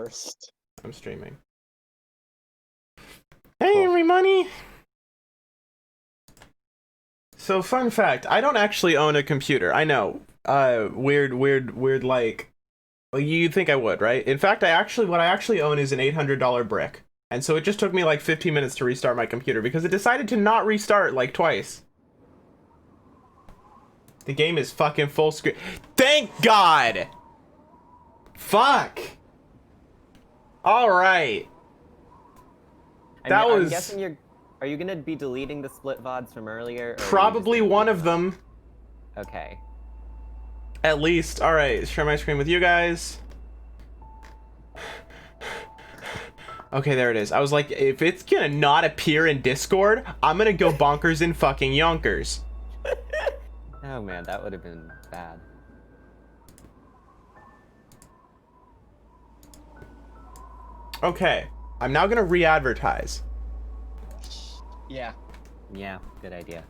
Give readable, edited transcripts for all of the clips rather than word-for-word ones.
worst. I'm streaming. Hey, everybody! So, fun fact, I don't actually own a computer. I know. Weird, like... Well, you'd think I would, right? In fact, what I actually own is an $800 brick. And so it just took me like 15 minutes to restart my computer because it decided to not restart like twice. The game is fucking full screen. Thank God! Fuck! Alright. I'm guessing are you gonna be deleting the split VODs from earlier? Probably one of them. Okay. At least. Alright, share my screen with you guys. Okay, there it is. I was like, if it's gonna not appear in Discord, I'm gonna go bonkers in fucking yonkers. Oh man, that would have been bad. Okay, I'm now gonna re-advertise. Yeah. Yeah, good idea.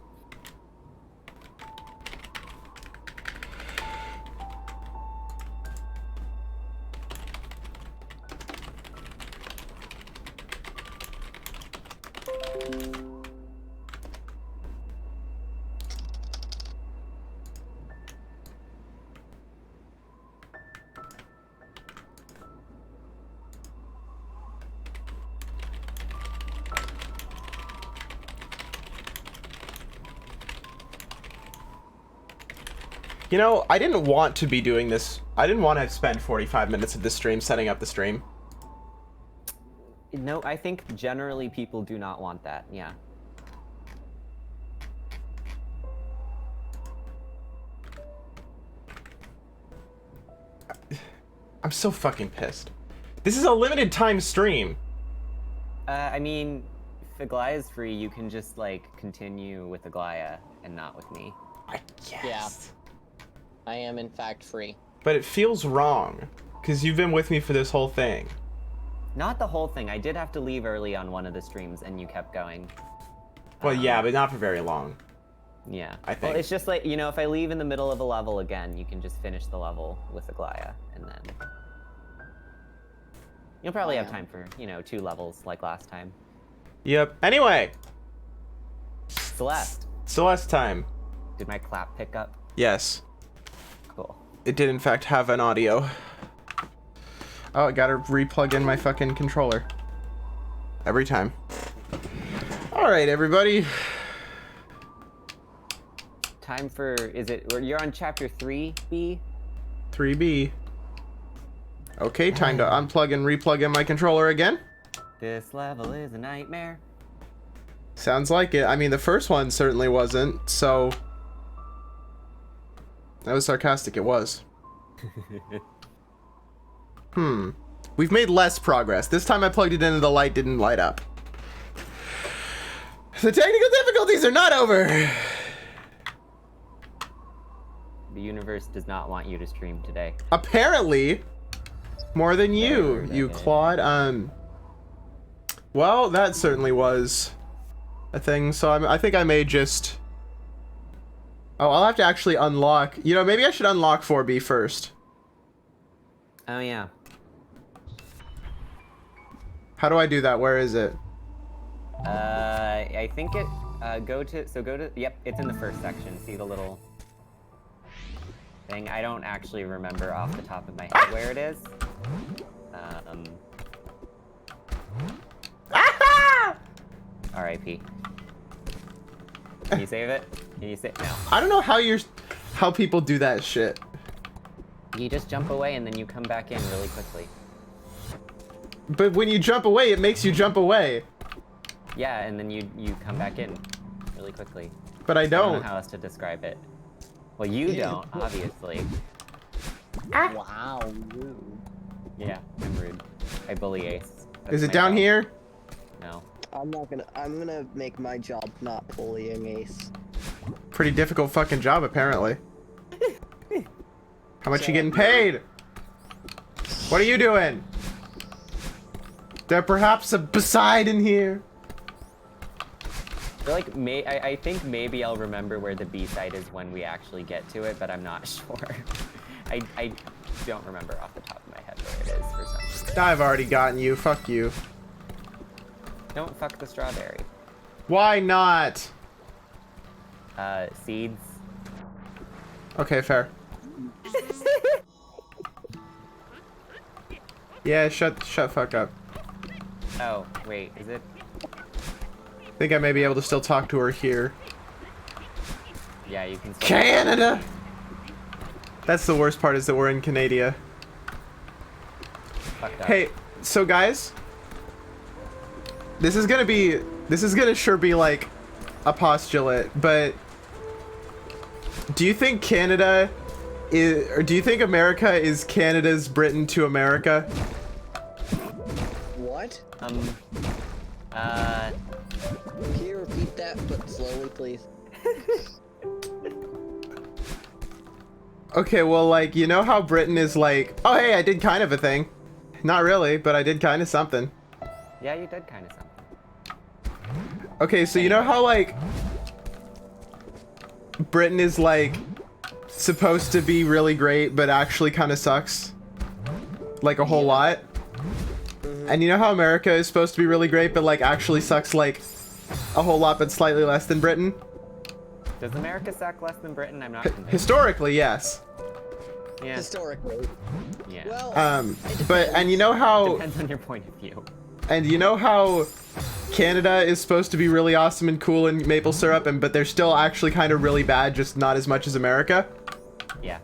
You know, I didn't want to be doing this. I didn't want to spend 45 minutes of this stream setting up the stream. No, I think generally people do not want that, yeah. I'm so fucking pissed. This is a limited time stream. I mean, if Aglaya is free, you can just, like, continue with Aglaya and not with me. I guess. Yeah. I am, in fact, free. But it feels wrong, because you've been with me for this whole thing. Not the whole thing. I did have to leave early on one of the streams, and you kept going. Well, yeah, but not for very long. Yeah. I think. Well, it's just like, you know, if I leave in the middle of a level again, you can just finish the level with Aglaya, and then... You'll probably have time for, you know, 2 levels like last time. Yep. Anyway. Celeste. Celeste time. Did my clap pick up? Yes. Cool. It did, in fact, have an audio. Oh, I gotta re-plug in my fucking controller. Every time. Alright, everybody. Time for, you're on chapter 3B? 3B. Okay, time to unplug and replug in my controller again. This level is a nightmare. Sounds like it. I mean, the first one certainly wasn't, so... That was sarcastic, it was. We've made less progress. This time I plugged it in and the light didn't light up. The technical difficulties are not over! The universe does not want you to stream today. Apparently! More than you, you Claude. Well, that certainly was a thing, so I think I may just... Oh, I'll have to actually unlock... You know, maybe I should unlock 4B first. Oh, yeah. How do I do that? Where is it? I think it, yep, it's in the first section. See the little thing? I don't actually remember off the top of my head where it is. R.I.P. Can you save it? Can you save? No. I don't know how people do that shit. You just jump away and then you come back in really quickly. But when you jump away, it makes you jump away. Yeah, and then you come back in really quickly. But I I don't. don't know how else to describe it. Well, you don't, obviously. Wow. Rude. Yeah, I'm rude. I bully Ace. That's Is it my down job. here? No. I'm gonna make my job not bullying Ace. Pretty difficult fucking job, apparently. How much you getting paid? What are you doing? There perhaps a beside in here? I feel like I think maybe I'll remember where the B-side is when we actually get to it, but I'm not sure. I don't remember off the top of my head where it is for some reason. I've already gotten you. Fuck you. Don't fuck the strawberry. Why not? Seeds. Okay, fair. Yeah, shut fuck up. Oh, wait, is it? I think I may be able to still talk to her here. Yeah, you can still... Canada! That's the worst part, is that we're in Canada. Fucked up. Hey, so guys, this is gonna sure be like a postulate, but do you think Canada is, or do you think America is Canada's Britain to America? What? Can you repeat that, but slowly, please? Okay, well, like, you know how Britain is like, oh hey, I did kind of a thing. Not really, but I did kind of something. Yeah, you did kind of something. Okay, so you know how, like, Britain is, like, supposed to be really great, but actually kind of sucks? Like, a whole lot? And you know how America is supposed to be really great, but, like, actually sucks, like, a whole lot, but slightly less than Britain? Does America suck less than Britain? I'm not convinced. Historically, yes. Yeah. Historically. Yeah. Well, But, and you know how... Depends on your point of view. And you know how Canada is supposed to be really awesome and cool in maple syrup, but they're still actually kind of really bad, just not as much as America? Yeah.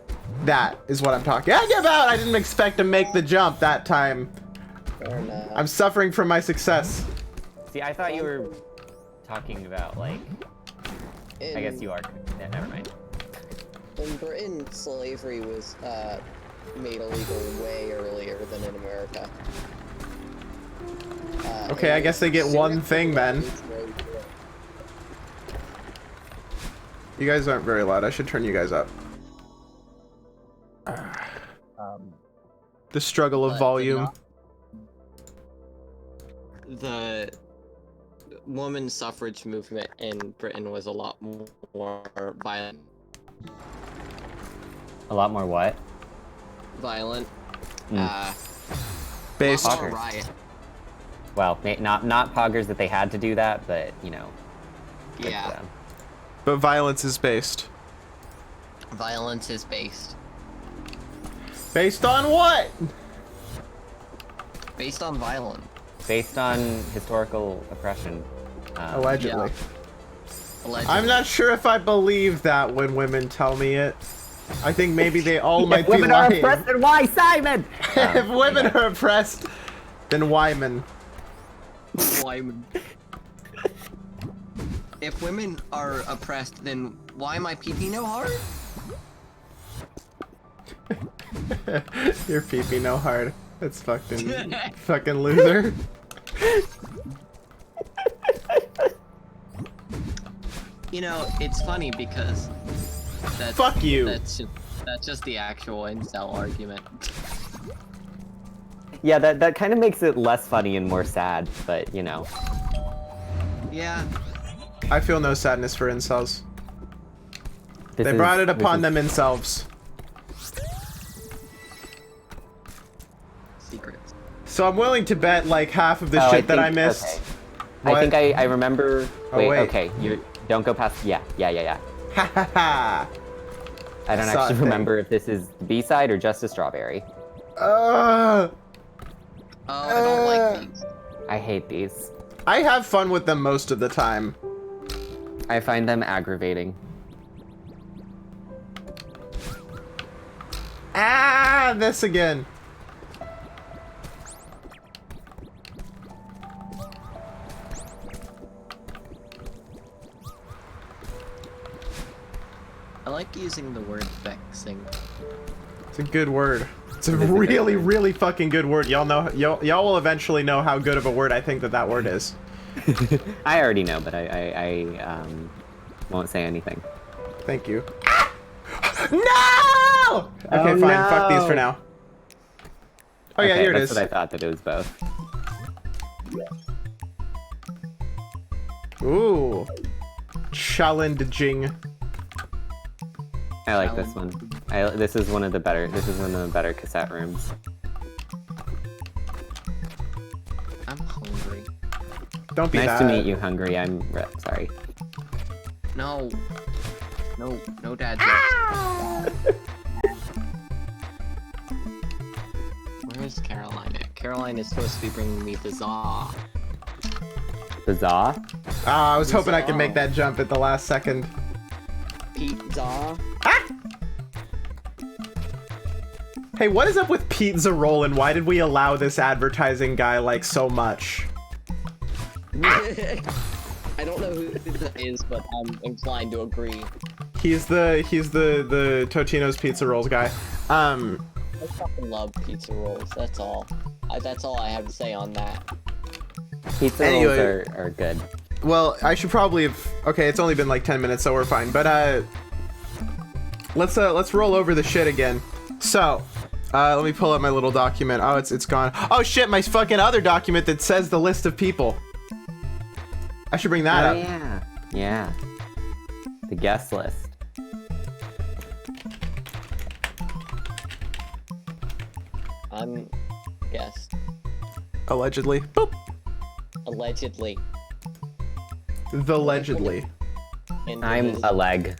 That is what I'm talking about. I didn't expect to make the jump that time. fair enough. I'm suffering from my success. See, I thought you were talking about, like... I guess you are. Yeah, never mind. In Britain, slavery was made illegal way earlier than in America. Okay, I guess they get one thing then. You guys aren't very loud. I should turn you guys up. The struggle of volume. The women's suffrage movement in Britain was a lot more violent. A lot more what? Violent. Based. Lot more riot. Well, not poggers that they had to do that, but, you know. Good Yeah. for them. But violence is based. Violence is based. Based on what? Based on violence. Based on historical oppression. Allegedly. Allegedly. I'm not sure if I believe that when women tell me it. I think maybe they all might If be women are lying. oppressed, then why, Simon? If women are oppressed, then Wyman. Wyman. If women are oppressed, then why my pee-pee no hard? Your pee-pee no hard. That's fucking fucking loser. You know, it's funny because that's, Fuck you. That's just the actual incel argument. Yeah, that kind of makes it less funny and more sad, but, you know. Yeah. I feel no sadness for incels. This They is- brought it this upon is- themselves. Secrets. So I'm willing to bet like half of the Oh, shit that I think- missed. okay. What? I think I remember... Oh, wait, wait. okay, you don't go past... Yeah. Ha ha ha. I don't Saw a actually thing. remember if this is the B-side or just a strawberry. Oh, I don't like these. I hate these. I have fun with them most of the time. I find them aggravating. Ah, this again. I like using the word vexing. It's a good word. It's a really, really fucking good word. Y'all know, y'all will eventually know how good of a word I think that word is. I already know, but I won't say anything. Thank you. No! Okay, Oh, fine. Fuck these for no. now. Oh yeah, Okay, here it that's is. what I thought, that it was both. Ooh. Challenging. I like this one. This is one of the better cassette rooms. I'm hungry. Don't be Nice bad. to meet you, Hungry. I'm sorry. No. No dad jokes. Where's Caroline at? Caroline is supposed to be bringing me the Zaw. Bizarre. I was hoping I could make that jump at the last second. Pizza. Hey, what is up with Pizza Roll and why did we allow this advertising guy like so much? I don't know who that is, but I'm inclined to agree. He's the Totino's Pizza Rolls guy. I fucking love pizza rolls. That's all. That's all I have to say on that. Pizza Anyway. rolls are good. Well, I should probably have. Okay, it's only been like 10 minutes, so we're fine. But let's roll over the shit again. So, let me pull up my little document. Oh, it's gone. Oh shit, my fucking other document that says the list of people. I should bring that up. Yeah. Yeah. The guest list. I'm guessed. Allegedly. Boop. Allegedly. The allegedly. And I'm a leg.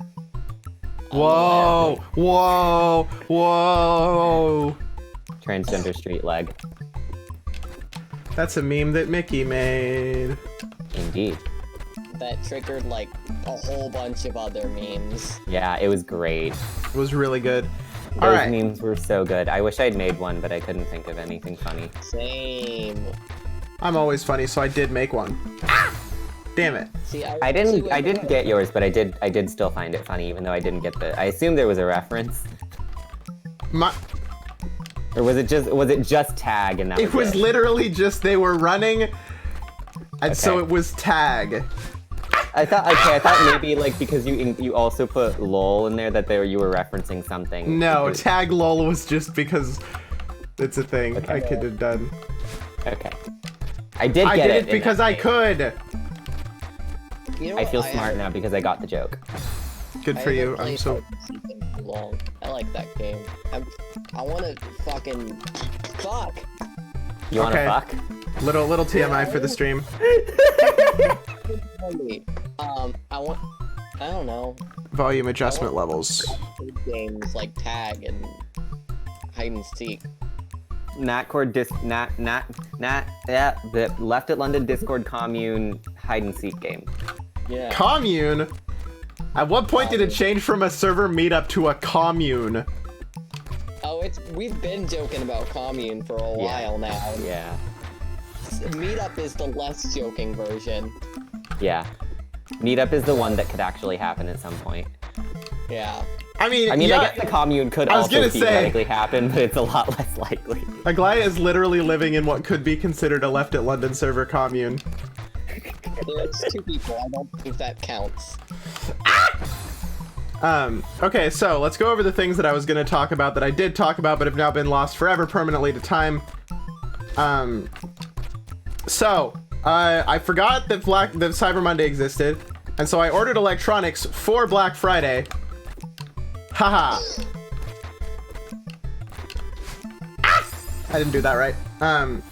Whoa! Whoa! Whoa! Transgender street leg. That's a meme that Mickey made. Indeed. That triggered like a whole bunch of other memes. Yeah, it was great. It was really good. Those Alright. memes were so good. I wish I'd made one, but I couldn't think of anything funny. Same. I'm always funny, so I did make one. Damn it. See, I didn't get yours, but I did still find it funny, even though I didn't get the. I assumed there was a reference, or was it just tag and that It was literally just they were running, and so Okay. it was tag. I thought maybe like because you also put lol in there that you were referencing something. No, Because- tag lol was just because it's a thing Okay. I could have done. Okay. I did I get did it it in because that I game. could. You know I what? feel smart now because I got the joke. Good for you. I'm so. Too long. I like that game. I want to fucking fuck. You want to Okay. fuck? Little TMI for the stream. I don't know. Volume adjustment levels. Games like tag and hide and seek. The Left at London Discord commune hide and seek game. Yeah. Commune? At what point did it change from a server meetup to a commune? Oh, we've been joking about commune for a while now. Yeah. Meetup is the less joking version. Yeah. Meetup is the one that could actually happen at some point. Yeah. I mean, I yeah, guess the commune could I was also gonna say- theoretically happen, but it's a lot less likely. Aglaya is literally living in what could be considered a Left at London server commune. There's two people. I don't think that counts. Okay, so let's go over the things that I was going to talk about that I did talk about but have now been lost forever permanently to time. I forgot that Cyber Monday existed, and so I ordered electronics for Black Friday. Haha. I didn't do that right.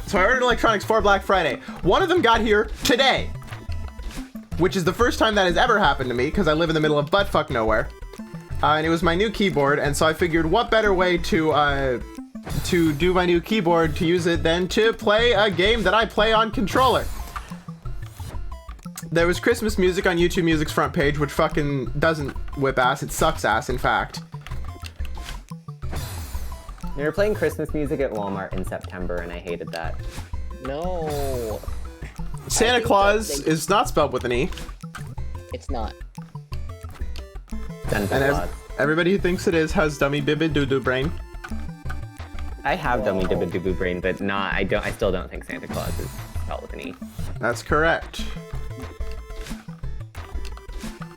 So I ordered electronics for Black Friday. One of them got here today, which is the first time that has ever happened to me because I live in the middle of buttfuck nowhere. And it was my new keyboard, and so I figured what better way to do my new keyboard to use it than to play a game that I play on controller. There was Christmas music on YouTube Music's front page, which fucking doesn't whip ass, it sucks ass, in fact. They were playing Christmas music at Walmart in September, and I hated that. No. Santa think Claus that they- is not spelled with an E, It's not. Santa and Claus. everybody who thinks it is has dummy bibby doo doo brain. I have dummy Whoa. dibba doo brain, but not. I still don't think Santa Claus is spelled with an E. That's correct.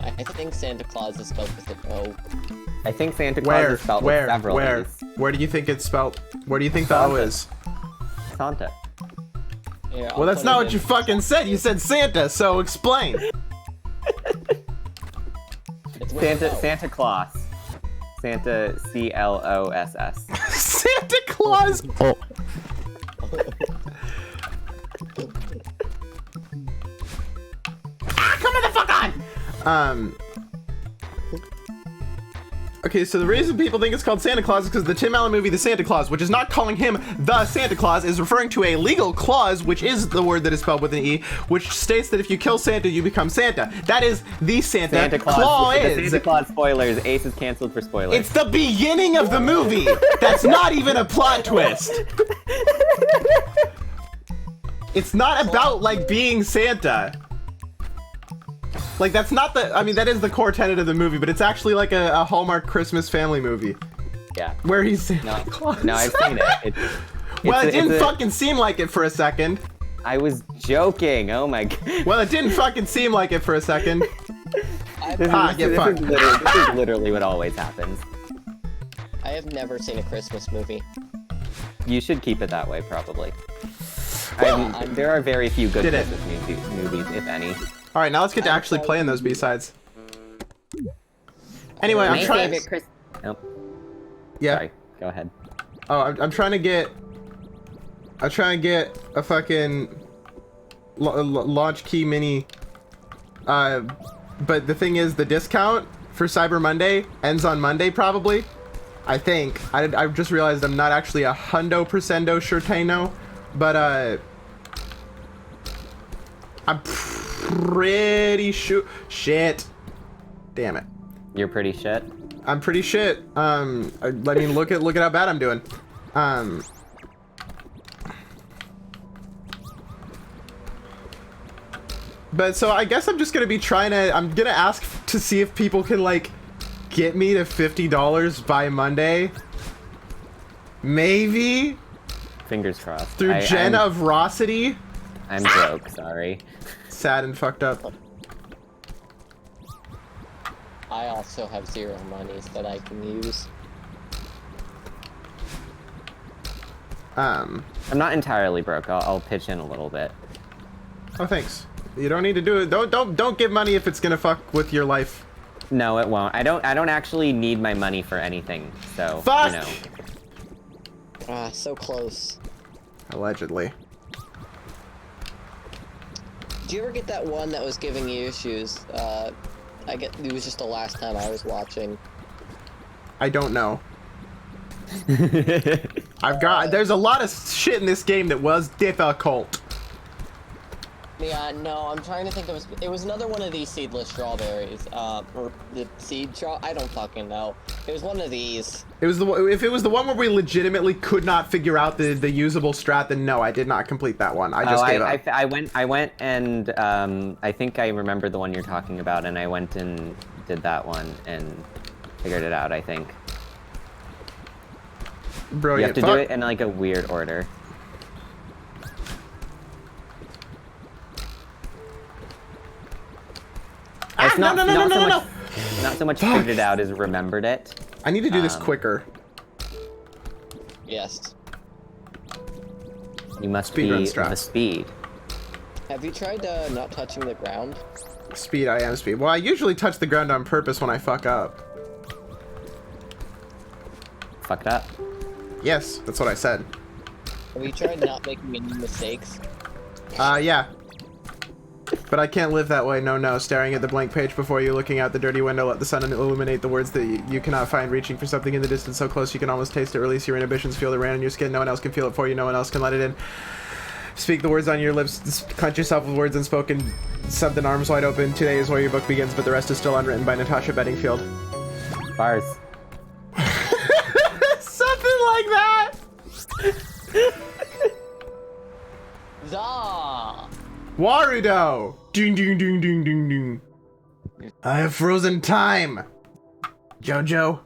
I think Santa Claus is spelled with an O. I think Santa Claus is spelled with several E's. Where do you think it's spelled? Where do you think the O Santa. is? Santa. Yeah, Well, that's not what you fucking said. You said Santa, so explain. Santa Claus. Santa CLOSS. Santa Claus. Oh. Okay, so the reason people think it's called Santa Claus is because the Tim Allen movie, The Santa Claus, which is not calling him the Santa Claus, is referring to a legal clause, which is the word that is spelled with an E, which states that if you kill Santa, you become Santa. That is the Santa Claus. The Santa Claus spoilers. Ace is canceled for spoilers. It's the beginning of the movie. That's not even a plot twist. It's not about, like, being Santa. Like, that's not the, I mean, that is the core tenet of the movie, but it's actually like a Hallmark Christmas family movie. Yeah. Where he's Santa Claus. No, I've seen it. Well, it didn't fucking seem like it for a second. I was joking. Oh my god. Well, it didn't fucking seem like it for a second. This is literally what always happens. I have never seen a Christmas movie. You should keep it that way, probably. There are very few good Christmas movies, if any. All right, now let's get to actually playing those B-sides. Anyway, I'm trying. Nope. Yeah. Sorry. Go ahead. Oh, I'm trying to get. I'm trying to get a fucking launch key mini. But the thing is, the discount for Cyber Monday ends on Monday, probably. I think. I just realized I'm not actually 100% sure, but I'm pretty sure. Shit. Damn it. You're pretty shit. I'm pretty shit. I mean, look at how bad I'm doing. But so I guess I'm just gonna be I'm gonna ask to see if people can, like, get me to $50 by Monday. Maybe. Fingers crossed. Through generosity. I'm broke, sorry. Sad and fucked up. I also have 0 monies that I can use. I'm not entirely broke. I'll pitch in a little bit. Oh, thanks. You don't need to do it. Don't give money if it's gonna fuck with your life. No, it won't. I don't actually need my money for anything. So, fuck! you know. Ah, so close. Allegedly. Did you ever get that one that was giving you issues? It was just the last time I was watching. I don't know. There's a lot of shit in this game that was difficult. Yeah, no, I'm trying to think of it was another one of these seedless strawberries, or the seed I don't fucking know. It was one of these. It was if it was the one where we legitimately could not figure out the usable strat, then no, I did not complete that one. I just gave up. I went and I think I remember the one you're talking about, and I went and did that one and figured it out, I think. Bro, you have to do it in, like, a weird order. It's not, no. Not so much figured it out as remembered it. I need to do this quicker. Yes. You must be the speed. Have you tried not touching the ground? Speed, I am speed. Well, I usually touch the ground on purpose when I fuck up. Fucked up? Yes, that's what I said. Have you tried not making any mistakes? Yeah. But I can't live that way, no. Staring at the blank page before you, looking out the dirty window, let the sun illuminate the words that you cannot find, reaching for something in the distance so close you can almost taste it, release your inhibitions, feel the rain on your skin, no one else can feel it for you, no one else can let it in. Speak the words on your lips, clench yourself with words unspoken, something arms wide open, today is where your book begins, but the rest is still unwritten by Natasha Bedingfield. Bars. Something like that! Zah! Warudo! Ding ding ding ding ding ding. I have frozen time. Jojo.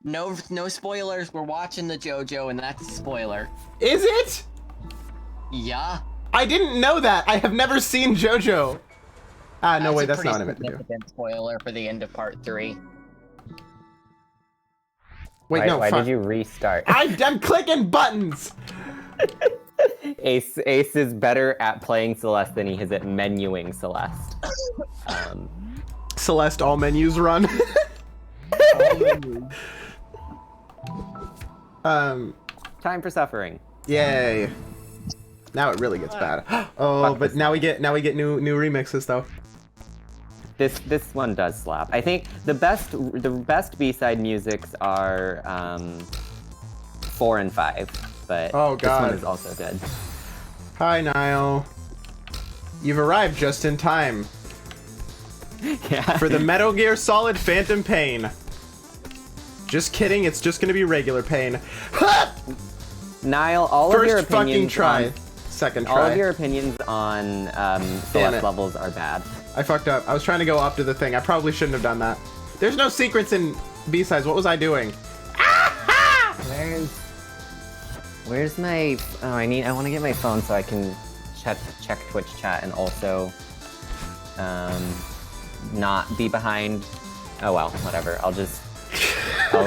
No spoilers. We're watching the JoJo, and that's a spoiler. Is it? Yeah. I didn't know that. I have never seen JoJo. Ah, no way. That's not what I meant to do. Spoiler for the end of part 3. Wait, no. Why did you restart? I'm clicking buttons. Ace is better at playing Celeste than he is at menuing Celeste. Celeste, all menus run. Time for suffering. Yay. Now it really gets bad. Oh, but now we get new remixes though. This one does slap. I think the best B-side musics are 4 and 5, but Oh, this God. one is also good. Hi, Niall. You've arrived just in time Yeah. for the Metal Gear Solid Phantom Pain. Just kidding, it's just gonna be regular pain. Ha! Niall, all of your First fucking opinions try. on Second all of try. your opinions on Damn Celeste it. levels are bad. I fucked up. I was trying to go up to the thing. I probably shouldn't have done that. There's no secrets in B-sides. What was I doing? Where's my? Oh, I want to get my phone so I can check Twitch chat and also not be behind. Oh well, whatever. I'll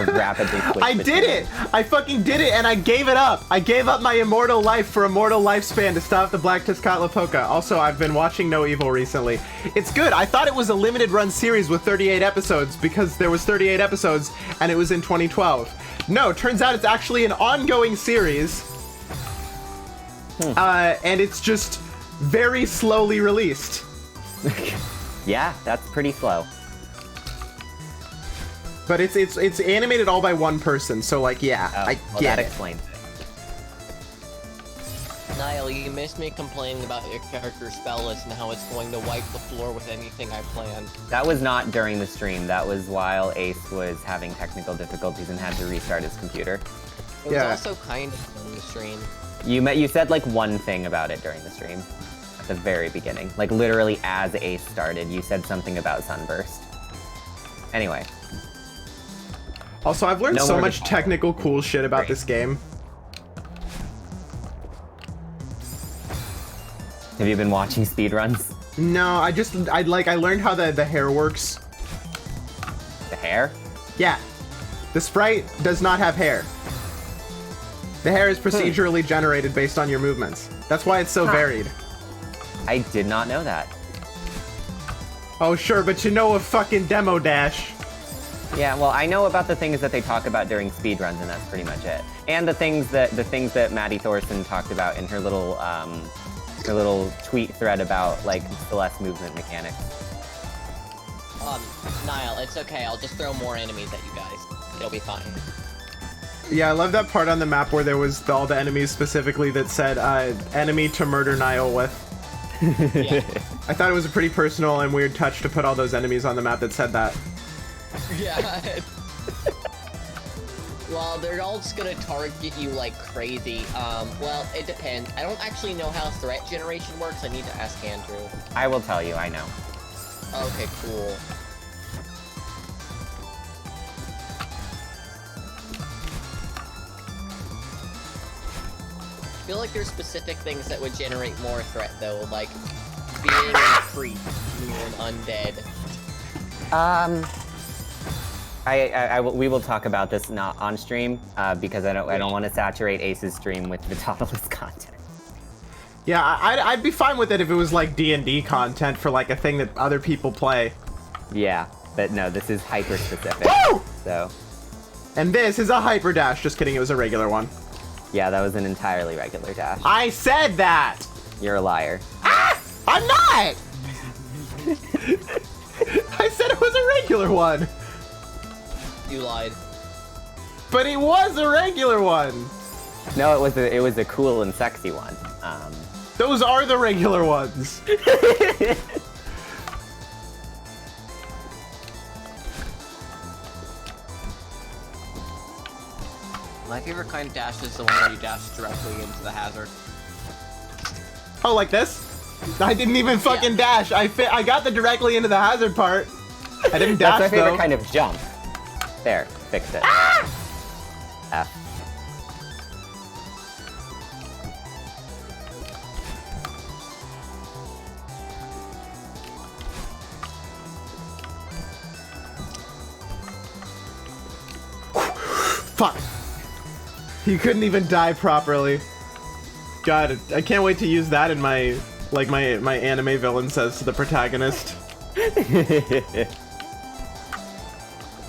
rapidly switch. I did it! I fucking did it, and I gave it up! I gave up my immortal life for immortal lifespan to stop the Black Tezcatlipoca. Also, I've been watching No Evil recently. It's good. I thought it was a limited run series with 38 episodes because there was 38 episodes and it was in 2012. No, turns out it's actually an ongoing series. And it's just very slowly released. Yeah, that's pretty slow. But it's animated all by one person, so like, yeah, Oh, I well, get that it. explains it. Niall, you missed me complaining about your character's spell list and how it's going to wipe the floor with anything I plan. That was not during the stream. That was while Ace was having technical difficulties and had to restart his computer. It was Yeah. also kind of in the stream. You said like one thing about it during the stream. At the very beginning. Like literally as Ace started, you said something about Sunburst. Anyway. Also, I've learned No so more much guitar. technical cool shit about Great. this game. Have you been watching speedruns? No, I learned how the hair works. The hair? Yeah. The sprite does not have hair. The hair is procedurally generated based on your movements. That's why it's so varied. I did not know that. Oh, sure, but you know a fucking demo dash. Yeah, well, I know about the things that they talk about during speedruns, and that's pretty much it. And the things that Maddie Thorson talked about in her little tweet thread about like Celeste movement mechanics. Niall, it's okay. I'll just throw more enemies at you guys. It'll be fine. Yeah, I love that part on the map where there was all the enemies specifically that said, enemy to murder Niall with. Yeah. I thought it was a pretty personal and weird touch to put all those enemies on the map that said that. Yeah. Well, they're all just gonna target you like crazy. Well, it depends. I don't actually know how threat generation works. I need to ask Andrew. I will tell you, I know. Okay, cool. I feel like there's specific things that would generate more threat, though, like being a creep, being an undead. We will talk about this not on stream because I don't want to saturate Ace's stream with the Nautilus content. Yeah, I'd be fine with it if it was like D&D content for like a thing that other people play. Yeah, but no, this is hyper specific. Woo! So, And this is a hyper dash. Just kidding, it was a regular one. yeah, that was an entirely regular dash. I said that! You're a liar. I'm not! I said it was a regular one. You lied. But it was a regular one. No, it was a cool and sexy one. Those are the regular ones. My favorite kind of dash is the one where you dash directly into the hazard. Oh, like this? I didn't even fucking dash. I got the directly into the hazard part. I didn't dash That's my favorite though. kind of jump. There, fixed it. F. Fuck. You couldn't even die properly. God, I can't wait to use that in my anime villain says to the protagonist.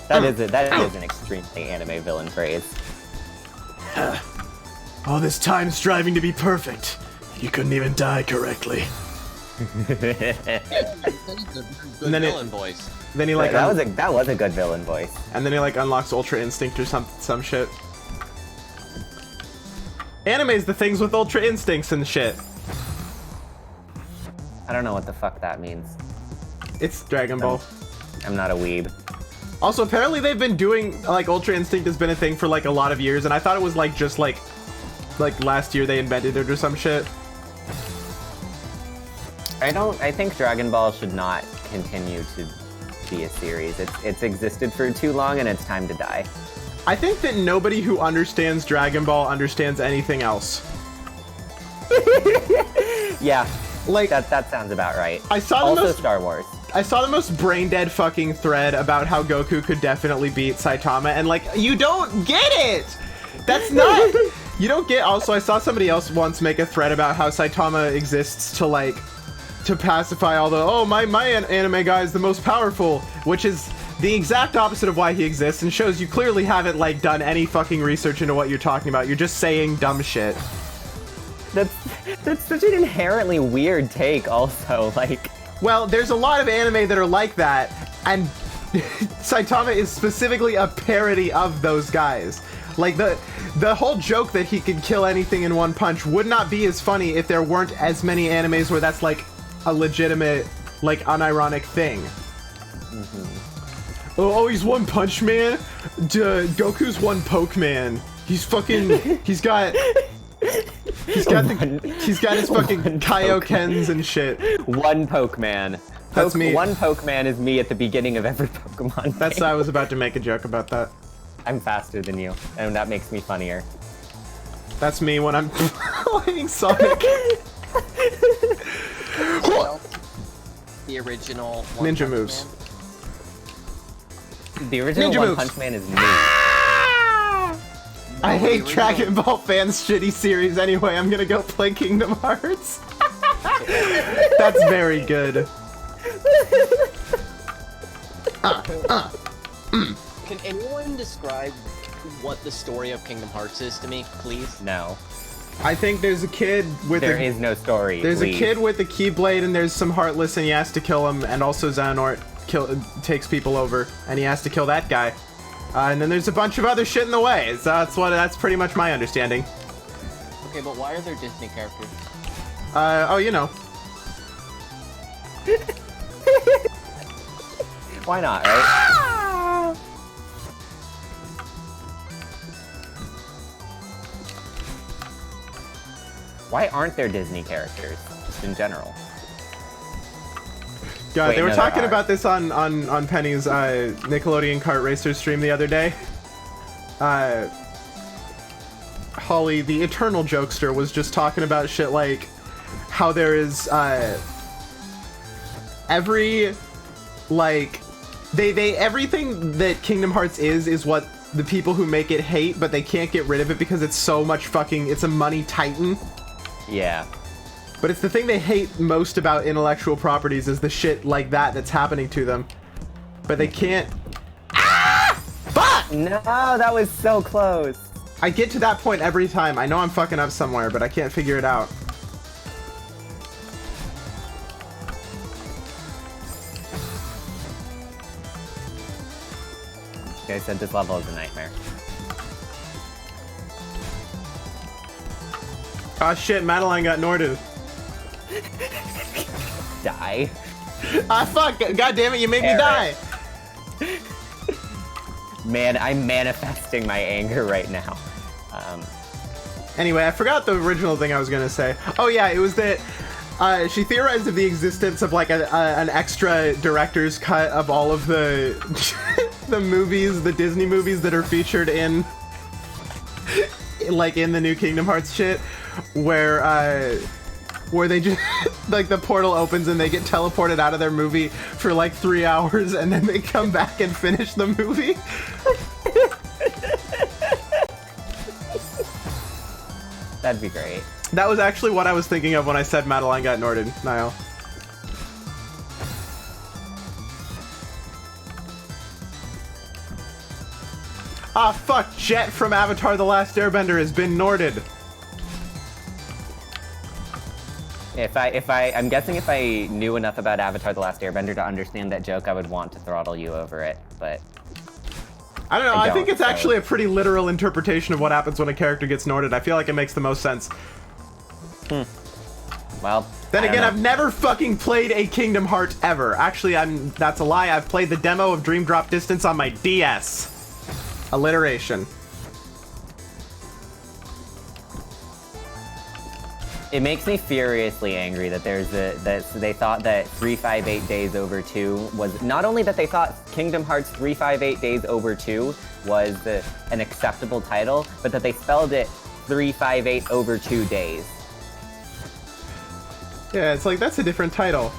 That is an extremely anime villain phrase. All this time striving to be perfect. You couldn't even die correctly. Good And then villain voice. Then he like that was a good villain voice. and then he like unlocks Ultra Instinct or some shit. Anime's the things with Ultra Instincts and shit. I don't know what the fuck that means. It's Dragon Ball. I'm not a weeb. Also, apparently they've been doing, like, Ultra Instinct has been a thing for, like, a lot of years, and I thought it was, like, just, like last year they invented it or some shit. I think Dragon Ball should not continue to be a series. It's existed for too long and it's time to die. I think that nobody who understands Dragon Ball understands anything else. Yeah, Like, that sounds about right. I saw the Also most- Star Wars. I saw the most brain-dead fucking thread about how Goku could definitely beat Saitama, and, like, you don't get it! That's not... You don't get... Also, I saw somebody else once make a thread about how Saitama exists to, like, to pacify all the, oh, my anime guy is the most powerful, which is the exact opposite of why he exists, and shows you clearly haven't, like, done any fucking research into what you're talking about. You're just saying dumb shit. That's such an inherently weird take also, like... Well, there's a lot of anime that are like that, and Saitama is specifically a parody of those guys. Like, the whole joke that he could kill anything in one punch would not be as funny if there weren't as many animes where that's, like, a legitimate, like, unironic thing. Mm-hmm. Oh, he's one punch man? Goku's one poke man. He's fucking... He's got his fucking Kaiokens and shit. One Pokemon. That's me. One Pokemon is me at the beginning of every Pokemon That's game. I was about to make a joke about that. I'm faster than you, and that makes me funnier. That's me when I'm playing Sonic. The original Ninja Punch moves. Man. The original Ninja One moves. Punch Man is me. I hate original- Dragon Ball fans' shitty series anyway. I'm gonna go play Kingdom Hearts. That's very good. Can anyone describe what the story of Kingdom Hearts is to me, please? No. I think there's a kid with There is no story. There's please. a kid with a Keyblade, and there's some Heartless, and he has to kill him, and also Xehanort takes people over, and he has to kill that guy. And then there's a bunch of other shit in the way. So that's pretty much my understanding. Okay, but why are there Disney characters? Oh, you know. Why not, right? Why aren't there Disney characters, just in general? God, Wait, they were no, there talking are. about this on Penny's Nickelodeon Kart Racer stream the other day. Holly, the eternal jokester, was just talking about shit like how there is every like they everything that Kingdom Hearts is what the people who make it hate, but they can't get rid of it because it's so much fucking, it's a money titan. Yeah. But it's the thing they hate most about intellectual properties is the shit like that that's happening to them. But they can't... Ah! Fuck! No, that was so close. I get to that point every time. I know I'm fucking up somewhere, but I can't figure it out. You guys said this level is a nightmare. Ah shit, Madeline got Norded. Die. Ah fuck, god damn it, you made me die! Man, I'm manifesting my anger right now. Anyway, I forgot the original thing I was gonna say. Oh yeah, it was that she theorized of the existence of like an extra director's cut of all of the the movies, the Disney movies that are featured in like in the new Kingdom Hearts shit, where they just like the portal opens and they get teleported out of their movie for like 3 hours and then they come back and finish the movie. That'd be great. That was actually what I was thinking of when I said Madeline got Norded, Niall. Ah, fuck, Jet from Avatar The Last Airbender has been Norded. I'm guessing if I knew enough about Avatar: The Last Airbender to understand that joke, I would want to throttle you over it, but... I don't know, I think it's actually a pretty literal interpretation of what happens when a character gets Norded. I feel like it makes the most sense. Well, then again, I've never fucking played a Kingdom Hearts ever. Actually, that's a lie. I've played the demo of Dream Drop Distance on my DS. Alliteration. It makes me furiously angry that they thought that 358 Days Over 2 was... Not only that they thought Kingdom Hearts 358 Days Over 2 was an acceptable title, but that they spelled it 358 over 2 days. Yeah, it's like, that's a different title.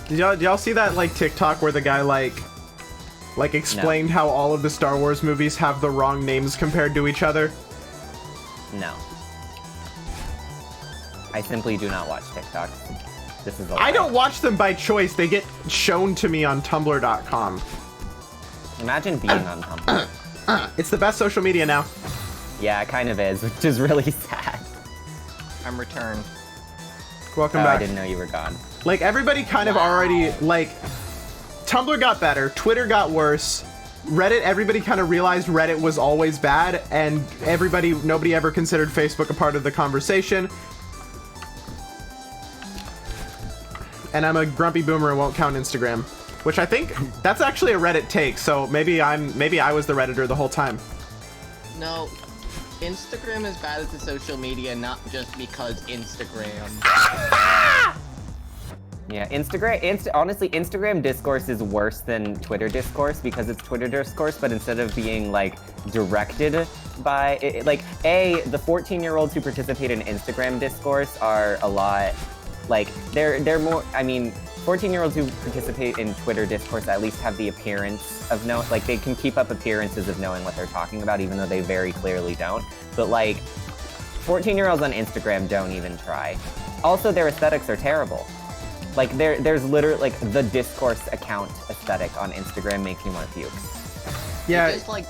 Did y'all see that, like, TikTok where the guy, like explained how all of the Star Wars movies have the wrong names compared to each other? No. I simply do not watch TikTok. This is a lie. I don't watch them by choice. They get shown to me on Tumblr.com. Imagine being on Tumblr. It's the best social media now. Yeah, it kind of is, which is really sad. I'm returned. Welcome back. I didn't know you were gone. Like, everybody kind of already, like, Tumblr got better, Twitter got worse, Reddit, everybody kind of realized Reddit was always bad, and nobody ever considered Facebook a part of the conversation. And I'm a grumpy boomer and won't count Instagram, which I think that's actually a Reddit take, so maybe I was the Redditor the whole time. No, Instagram is bad as a social media, not just because Instagram. Yeah, honestly, Instagram discourse is worse than Twitter discourse because it's Twitter discourse, but instead of being, like, directed by, the 14-year-olds who participate in Instagram discourse are a lot, like, they're more, I mean, 14-year-olds who participate in Twitter discourse at least have the appearance of knowing, like, they can keep up appearances of knowing what they're talking about, even though they very clearly don't. But, like, 14-year-olds on Instagram don't even try. Also, their aesthetics are terrible. Like, there's literally, like, the discourse account aesthetic on Instagram makes me want to puke. Yeah. It's just like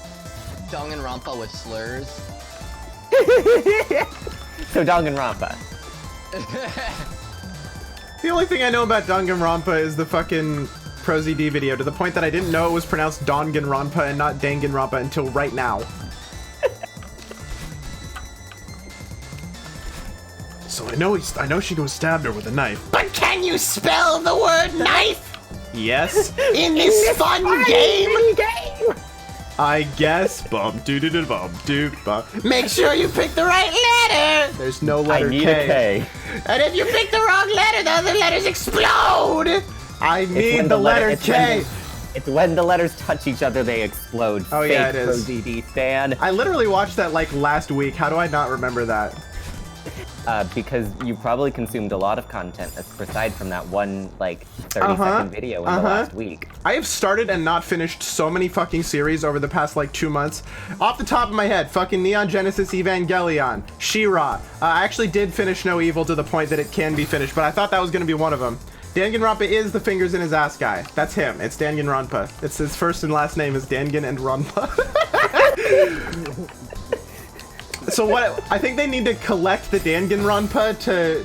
Danganronpa with slurs. So Danganronpa. The only thing I know about Danganronpa is the fucking ProZD video, to the point that I didn't know it was pronounced Danganronpa and not Danganronpa until right now. So I know she goes stabbed her with a knife. But can you spell the word knife? Yes. In this fun game? I guess. Make sure you pick the right letter. There's no letter K. I need a K. And if you pick the wrong letter, the other letters explode. I need the letter K. It's when the letters touch each other, they explode. Oh, yeah, it is. ProZD stan. I literally watched that, like, last week. How do I not remember that? Because you probably consumed a lot of content aside from that one, like, 30-second video in the last week. I have started and not finished so many fucking series over the past, like, 2 months. Off the top of my head, fucking Neon Genesis Evangelion, She-Ra. I actually did finish No Evil to the point that it can be finished, but I thought that was going to be one of them. Danganronpa is the fingers in his ass guy. That's him. It's Danganronpa. It's his first and last name is Dangan and Ronpa. So what? I think they need to collect the Danganronpa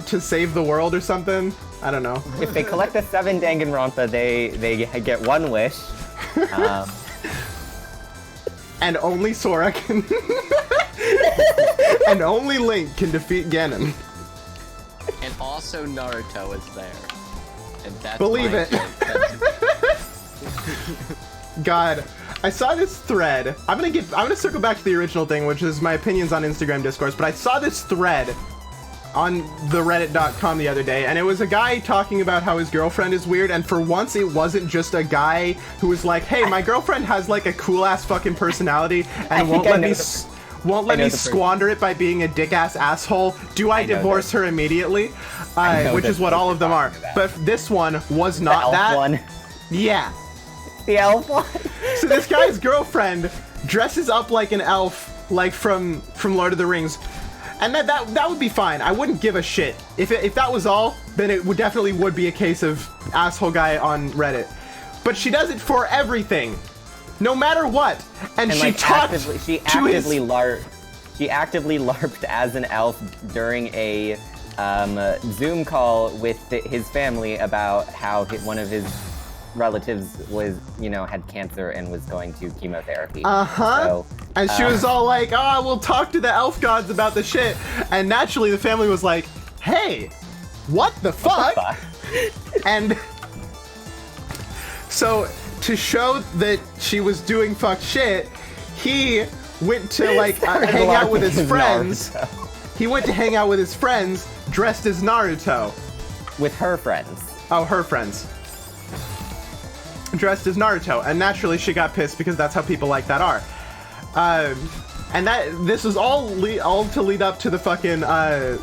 to save the world or something. I don't know. If they collect the 7 Danganronpa, they get 1 wish. And only Sora can. And only Link can defeat Ganon. And also Naruto is there. And that's Believe it. God. I saw this thread. I'm gonna circle back to the original thing, which is my opinions on Instagram discourse, but I saw this thread on the reddit.com the other day, and it was a guy talking about how his girlfriend is weird, and for once it wasn't just a guy who was like, hey, my girlfriend has like a cool ass fucking personality and won't let me squander it by being a dick ass asshole. Do I divorce her immediately? Which is what all of them are. But this one was not that. One. Yeah. The elf one. So this guy's girlfriend dresses up like an elf, like from Lord of the Rings, and that would be fine. I wouldn't give a shit if that was all. Then it definitely would be a case of asshole guy on Reddit. But she does it for everything. no matter what. And she like talked she to his... actively LARPed as an elf during a Zoom call with his family about how one of his relatives was, you know, had cancer and was going to chemotherapy. So, and she was all like, "Oh, we'll talk to the elf gods about the shit." And naturally, the family was like, "Hey, what the fuck?" And so, to show that she was doing fuck shit, he went to like hang out with his friends. He went to hang out with his friends dressed as Naruto. With her friends. Oh, her friends. Dressed as Naruto, and naturally she got pissed because that's how people like that are. And this was all to lead up to the fucking the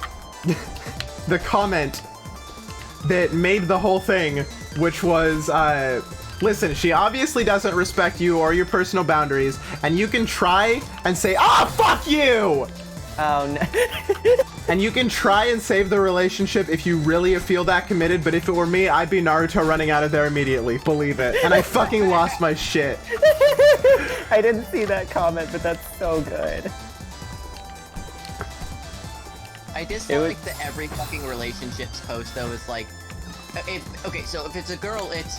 comment that made the whole thing, which was listen, she obviously doesn't respect you or your personal boundaries, and you can try and say, "Ah, fuck you!" Oh no. And you can try and save the relationship if you really feel that committed, but if it were me, I'd be Naruto running out of there immediately. Believe it. And I fucking lost my shit. I didn't see that comment, but that's so good. I dislike that every fucking relationships post, though, is like... okay, so if it's a girl, it's...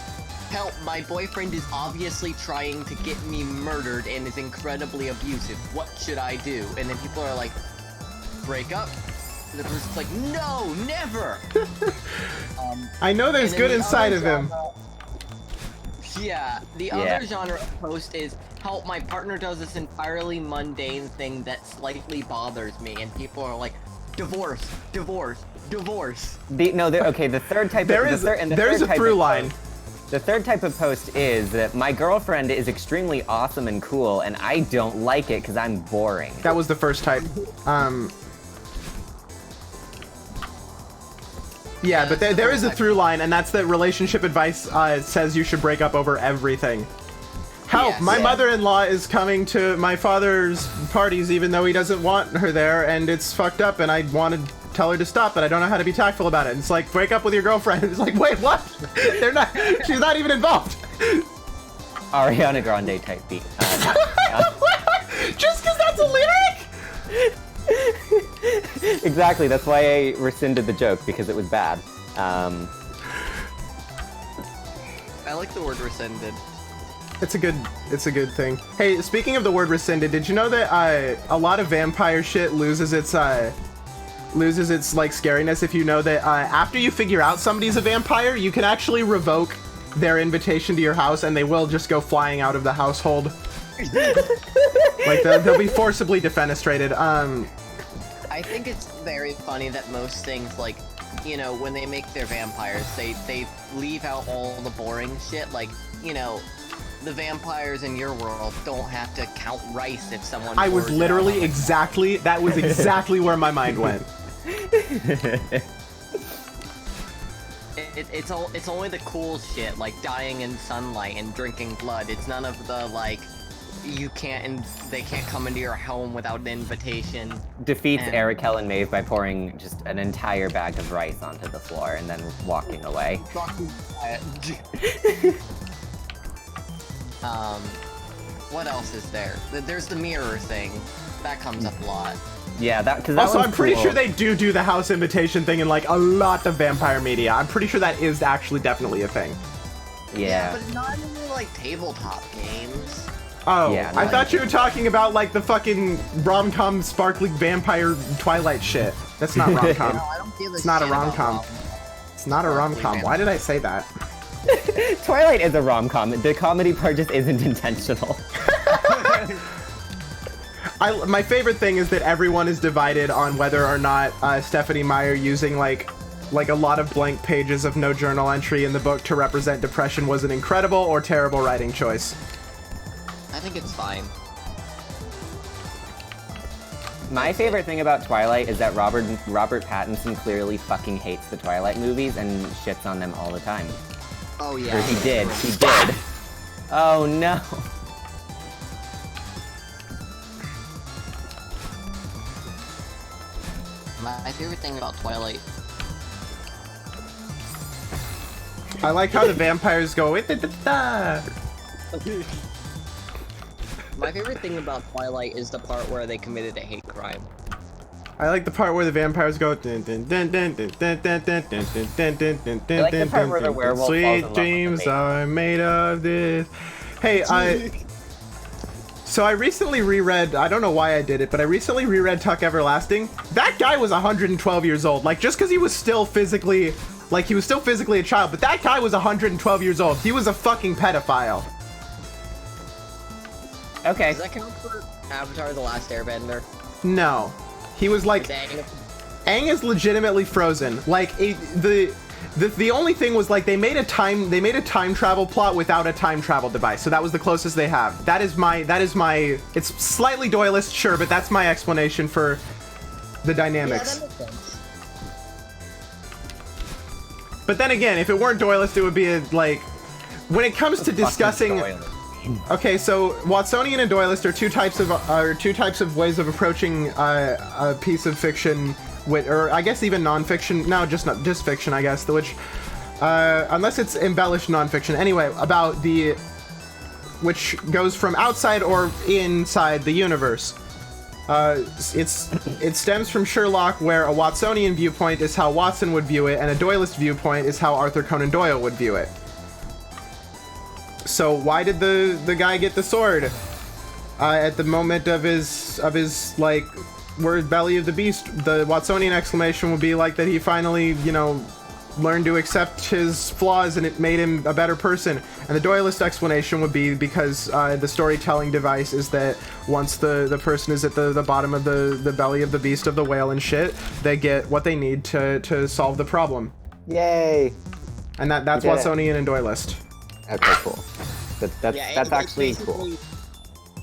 Help, my boyfriend is obviously trying to get me murdered and is incredibly abusive. What should I do? And then people are like, break up? And the person's like, no, never! I know there's good inside of him. Yeah, the other genre of post is, help, my partner does this entirely mundane thing that slightly bothers me, and people are like, divorce, divorce, divorce. The third type there is a through line. The third type of post is that my girlfriend is extremely awesome and cool, and I don't like it because I'm boring. That was the first type. Yeah, but there is a through line, and that's that relationship advice says you should break up over everything. Help! My mother-in-law is coming to my father's parties even though he doesn't want her there, and it's fucked up, and I want to tell her to stop, but I don't know how to be tactful about it. And it's like, break up with your girlfriend. It's like, wait, what? She's not even involved. Ariana Grande type beat. Just because that's a lyric? Exactly, that's why I rescinded the joke, because it was bad. I like the word rescinded. It's a good thing. Hey, speaking of the word rescinded, did you know that a lot of vampire shit loses its like scariness if you know that after you figure out somebody's a vampire, you can actually revoke their invitation to your house and they will just go flying out of the household. Like they'll be forcibly defenestrated. I think it's very funny that most things, like, you know, when they make their vampires, they leave out all the boring shit, like, you know, the vampires in your world don't have to count rice if someone... I was literally exactly where my mind went. It's only the cool shit, like dying in sunlight and drinking blood. It's none of the, like, you can't, and they can't come into your home without an invitation. Defeats Eric, Helen, Maeve by pouring just an entire bag of rice onto the floor and then walking away. What else is there? There's the mirror thing. That comes up a lot. Yeah, because also, I'm pretty sure they do the house invitation thing in, like, a lot of vampire media. I'm pretty sure that is actually definitely a thing. Yeah, but not in, like, tabletop games. Oh, yeah, I thought you were talking about, like, the fucking rom-com sparkly vampire Twilight shit. That's not rom-com. No, I don't feel it's not a rom-com. It's not a rom-com. Why did I say that? Twilight is a rom-com. The comedy part just isn't intentional. My favorite thing is that everyone is divided on whether or not Stephanie Meyer using like a lot of blank pages of no journal entry in the book to represent depression was an incredible or terrible writing choice. I think it's fine. My favorite thing about Twilight is that Robert Pattinson clearly fucking hates the Twilight movies and shits on them all the time. Oh yeah. Or he did. Oh no. My favorite thing about Twilight. I like how the vampires go, because My favorite thing about Twilight is the part where they committed a hate crime. I like the part where the vampires go. Dun, dun, dun, dun, dun, dun, dun, dun, dun, dun, dun, dun, dun, like the dun, part where the dun, werewolf falls in Sweet love with dreams the are made of this. Hey, so I recently reread, I don't know why I did it, but I recently reread Tuck Everlasting. That guy was 112 years old. Like, just because he was still physically, he was still physically a child, but that guy was 112 years old. He was a fucking pedophile. Okay. Does that count for Avatar: The Last Airbender? No. He was like, Aang is legitimately frozen. Like, the only thing was, like, they made a time travel plot without a time travel device, so that was the closest they have. That is my, it's slightly Doyleist, sure, but that's my explanation for the dynamics. Yeah, that makes sense. But then again, if it weren't Doyleist, it would be like, when it comes to discussing, okay, so Watsonian and Doyleist are two types of ways of approaching a piece of fiction. Or I guess even non-fiction. No, just fiction, I guess. Which, unless it's embellished non-fiction. Anyway, about which goes from outside or inside the universe. It stems from Sherlock, where a Watsonian viewpoint is how Watson would view it, and a Doyleist viewpoint is how Arthur Conan Doyle would view it. So why did the guy get the sword at the moment of his like? Word belly of the beast? The Watsonian exclamation would be like that he finally, learned to accept his flaws and it made him a better person. And the Doyleist explanation would be because the storytelling device is that once the person is at the bottom of the belly of the beast of the whale and shit, they get what they need to solve the problem. Yay! And that's Watsonian and Doyleist. Okay, cool. That's actually cool.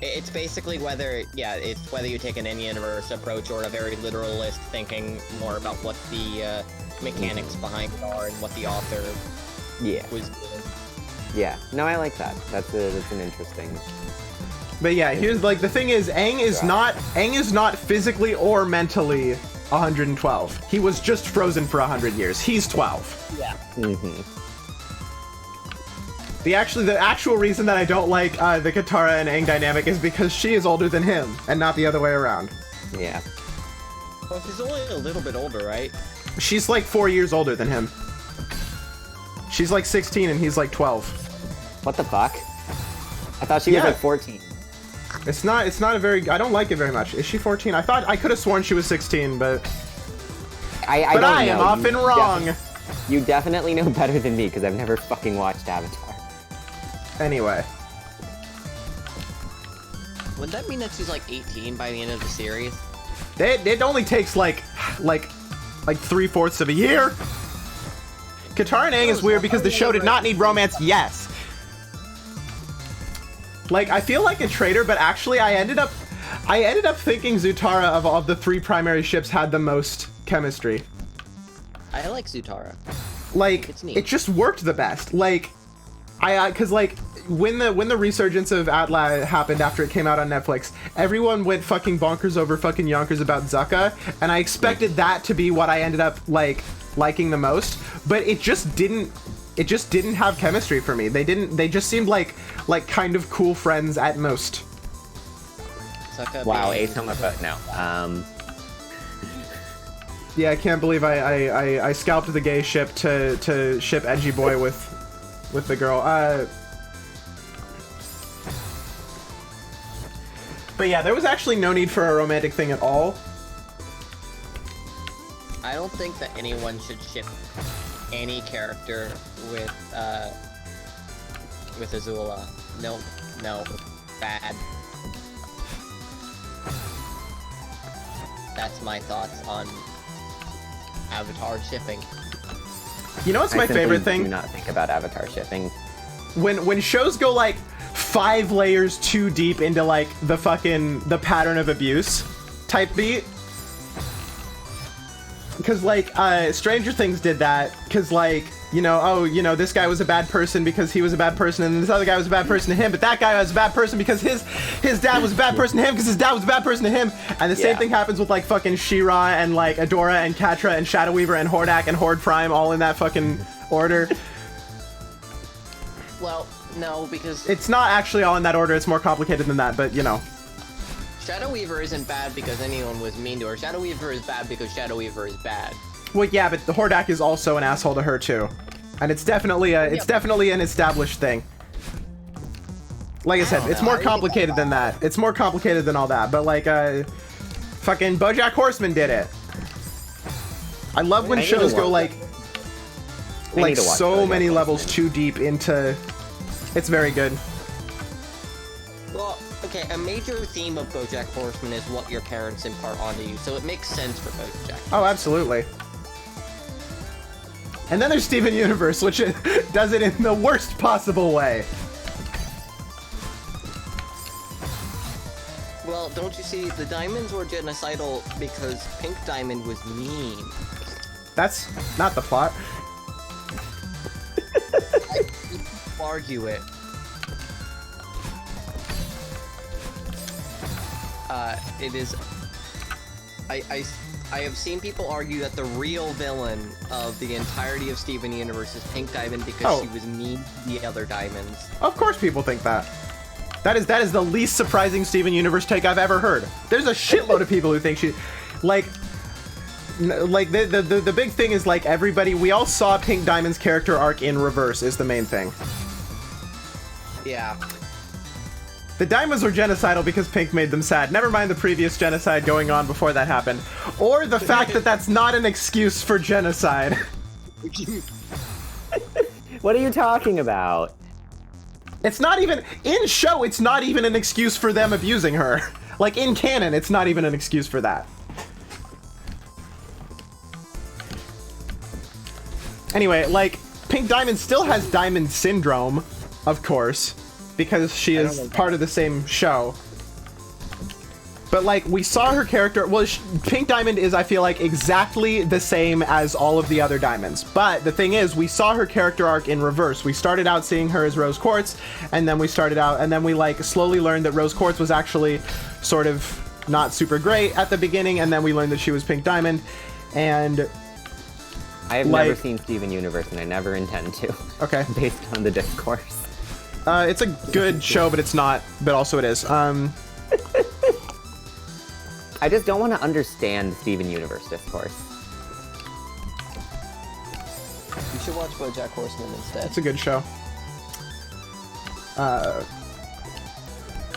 It's basically whether you take an in-universe approach or a very literalist, thinking more about what the mechanics behind it are and what the author was doing. Yeah, no, I like that. That's an interesting. But yeah, here's like the thing is, Aang is not physically or mentally 112. He was just frozen for 100 years. He's 12. Yeah. Mm-hmm. The actual reason that I don't like the Katara and Aang dynamic is because she is older than him, and not the other way around. Yeah. Well, she's only a little bit older, right? She's like 4 years older than him. She's like 16 and he's like 12. What the fuck? I thought she was like 14. It's not a very, I don't like it very much. Is she 14? I could have sworn she was 16, but I don't know. I am often wrong. You definitely know better than me because I've never fucking watched Avatar. Anyway. Would that mean that she's like 18 by the end of the series? It only takes like 3/4 of a year. Katara and Aang is weird because the show did not need romance. Yes. Like, I feel like a traitor, but actually I ended up thinking Zutara of the three primary ships had the most chemistry. I like Zutara. Like, It's neat. it just worked the best. Like, cause like when the resurgence of Atla happened after it came out on Netflix, everyone went fucking bonkers over fucking yonkers about Zucca, and I expected that to be what I ended up liking the most, but it just didn't have chemistry for me. They just seemed like kind of cool friends at most. Wow, Atomic, no. Yeah, I can't believe I scalped the gay ship to ship Edgy Boy with the girl. But yeah, there was actually no need for a romantic thing at all. I don't think that anyone should ship any character with Azula. No, bad. That's my thoughts on Avatar shipping. You know what's my favorite thing? Do not think about Avatar shipping. When shows go like 5 layers too deep into like the pattern of abuse type beat. Because like Stranger Things did that, because like, this guy was a bad person because he was a bad person, and this other guy was a bad person to him, but that guy was a bad person because his dad was a bad person to him because his dad was a bad person to him. And the same thing happens with like fucking She-Ra and like Adora and Catra and Shadow Weaver and Hordak and Horde Prime all in that fucking order. Well, No, because It's not actually all in that order. It's more complicated than that, but you know. Shadow Weaver isn't bad because anyone was mean to her. Shadow Weaver is bad because Shadow Weaver is bad. Well, yeah, but the Hordak is also an asshole to her too, and it's definitely an established thing. Like I said, it's more complicated than that. It's more complicated than all that. But like, fucking BoJack Horseman did it. I love when shows go like so many levels too deep into. It's very good. Well, okay, a major theme of BoJack Horseman is what your parents impart onto you, so it makes sense for BoJack. Oh, absolutely. And then there's Steven Universe, which does it in the worst possible way. Well, don't you see, the diamonds were genocidal because Pink Diamond was mean. That's not the plot. I argue it. It is... I have seen people argue that the real villain of the entirety of Steven Universe is Pink Diamond because she was mean to the other diamonds. Of course people think that. That is the least surprising Steven Universe take I've ever heard. There's a shitload of people who think she... Like the big thing is like everybody... We all saw Pink Diamond's character arc in reverse is the main thing. Yeah. The diamonds were genocidal because Pink made them sad. Never mind the previous genocide going on before that happened. Or the fact that that's not an excuse for genocide. What are you talking about? It's not even... In show, it's not even an excuse for them abusing her. Like, in canon, it's not even an excuse for that. Anyway, like, Pink Diamond still has Diamond Syndrome, of course, because she is part of the same show. But, like, we saw her character... Well, Pink Diamond is, I feel like, exactly the same as all of the other diamonds. But the thing is, we saw her character arc in reverse. We started out seeing her as Rose Quartz, and then we, like, slowly learned that Rose Quartz was actually sort of not super great at the beginning, and then we learned that she was Pink Diamond, and... I have never seen Steven Universe, and I never intend to. Okay. Based on the discourse. It's a good show, but it's not. But also it is. I just don't want to understand Steven Universe discourse. You should watch BoJack Horseman instead. It's a good show.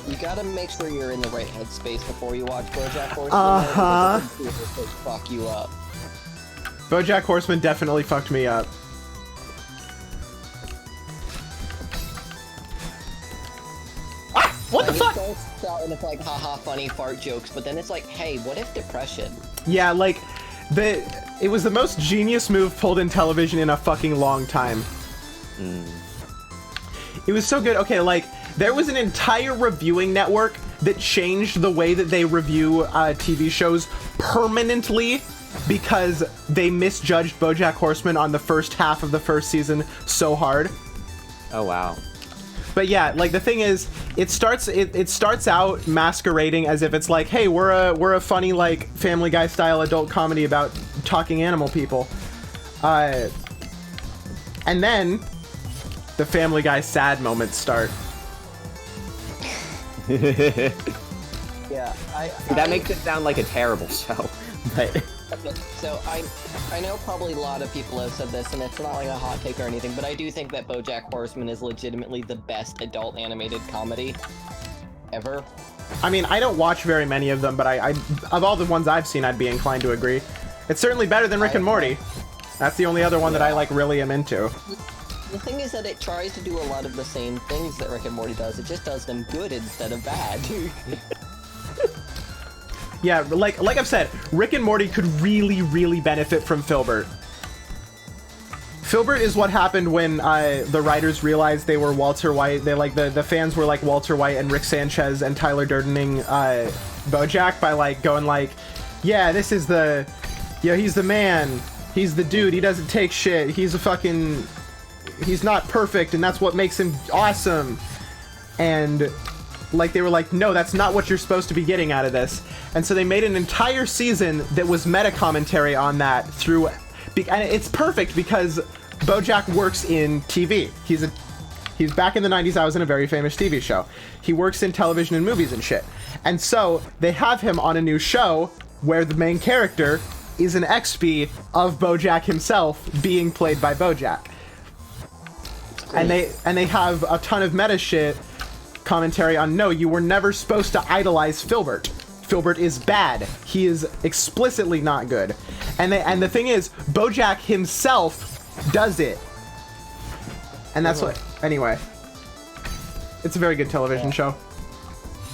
You gotta make sure you're in the right headspace before you watch BoJack Horseman. Uh-huh. It'll fuck you up. BoJack Horseman definitely fucked me up. What the fuck? It starts out and it's like, haha, funny fart jokes, but then it's like, hey, what if depression? Yeah, like, it was the most genius move pulled in television in a fucking long time. It was so good. Okay, like, there was an entire reviewing network that changed the way that they review TV shows permanently because they misjudged BoJack Horseman on the first half of the first season so hard. Oh, wow. But yeah, like the thing is, it starts out masquerading as if it's like, hey, we're a funny like Family Guy style adult comedy about talking animal people, and then the Family Guy sad moments start. Yeah, that makes it sound like a terrible show, but. Okay, so I know probably a lot of people have said this, and it's not like a hot take or anything, but I do think that BoJack Horseman is legitimately the best adult animated comedy ever. I mean, I don't watch very many of them, but I of all the ones I've seen, I'd be inclined to agree. It's certainly better than Rick and Morty. That's the only other one that I like really am into. The thing is that it tries to do a lot of the same things that Rick and Morty does. It just does them good instead of bad. Yeah, like I've said, Rick and Morty could really, really benefit from Filbert. Filbert is what happened when the writers realized they were Walter White. They like the fans were like Walter White and Rick Sanchez and Tyler Durdening BoJack by like going like, yeah, this is the, yeah, he's the man, he's the dude, he doesn't take shit, he's a fucking, he's not perfect, and that's what makes him awesome. And like they were like, no, that's not what you're supposed to be getting out of this. And so they made an entire season that was meta commentary on that through, and it's perfect because BoJack works in TV. He's back in the 90s. I was in a very famous TV show. He works in television and movies and shit. And so they have him on a new show where the main character is an XP of BoJack himself being played by BoJack. And they have a ton of meta shit commentary on, no, you were never supposed to idolize Filbert. Filbert is bad. He is explicitly not good. And the thing is, BoJack himself does it. And that's what... Anyway. It's a very good television show.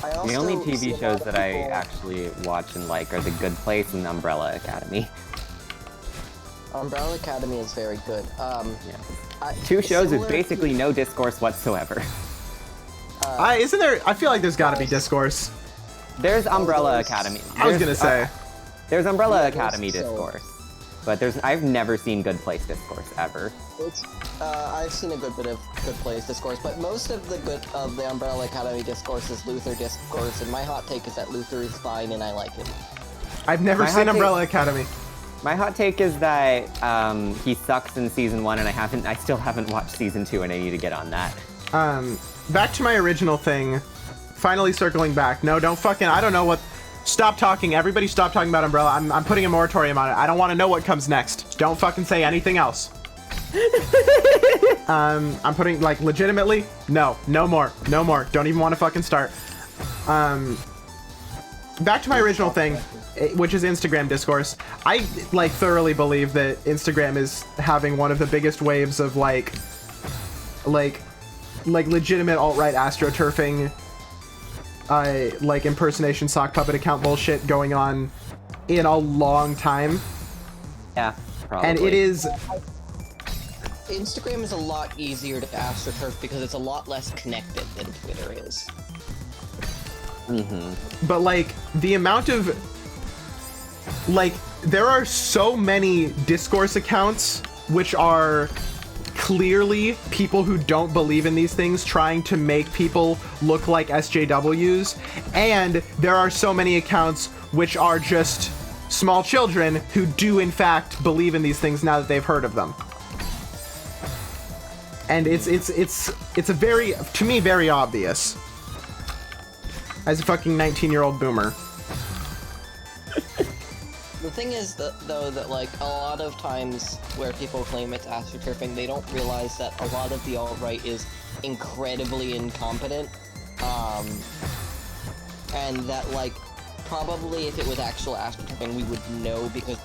The only TV shows that I actually watch and like are The Good Place and Umbrella Academy. Umbrella Academy is very good. Yeah. Two shows with basically no discourse whatsoever. Isn't there... I feel like there's gotta be discourse. There's Umbrella Academy. I was gonna say. There's Umbrella Academy discourse. But I've never seen Good Place discourse, ever. I've seen a good bit of Good Place discourse, but most of the Umbrella Academy discourse is Luther discourse, and my hot take is that Luther is fine and I like him. I've never seen Umbrella Academy. My hot take is that he sucks in season 1, and I still haven't watched season 2, and I need to get on that. Back to my original thing. Finally circling back. No, don't fucking... I don't know what... Stop talking. Everybody stop talking about Umbrella. I'm putting a moratorium on it. I don't want to know what comes next. Don't fucking say anything else. I'm putting, like, legitimately, no more. Don't even want to fucking start. Back to my original thing, which is Instagram discourse. I, like, thoroughly believe that Instagram is having one of the biggest waves of, like legitimate alt-right astroturfing, like impersonation sock puppet account bullshit going on in a long time. Yeah, probably. And it is... Instagram is a lot easier to astroturf because it's a lot less connected than Twitter is. But, like, the amount of... Like, there are so many discourse accounts which are clearly people who don't believe in these things trying to make people look like SJWs, and there are so many accounts which are just small children who do in fact believe in these things now that they've heard of them. And it's a very, to me, very obvious as a fucking 19-year-old boomer. The thing is, though, that, like, a lot of times where people claim it's astroturfing, they don't realize that a lot of the alt-right is incredibly incompetent. And that, like, probably if it was actual astroturfing, we would know because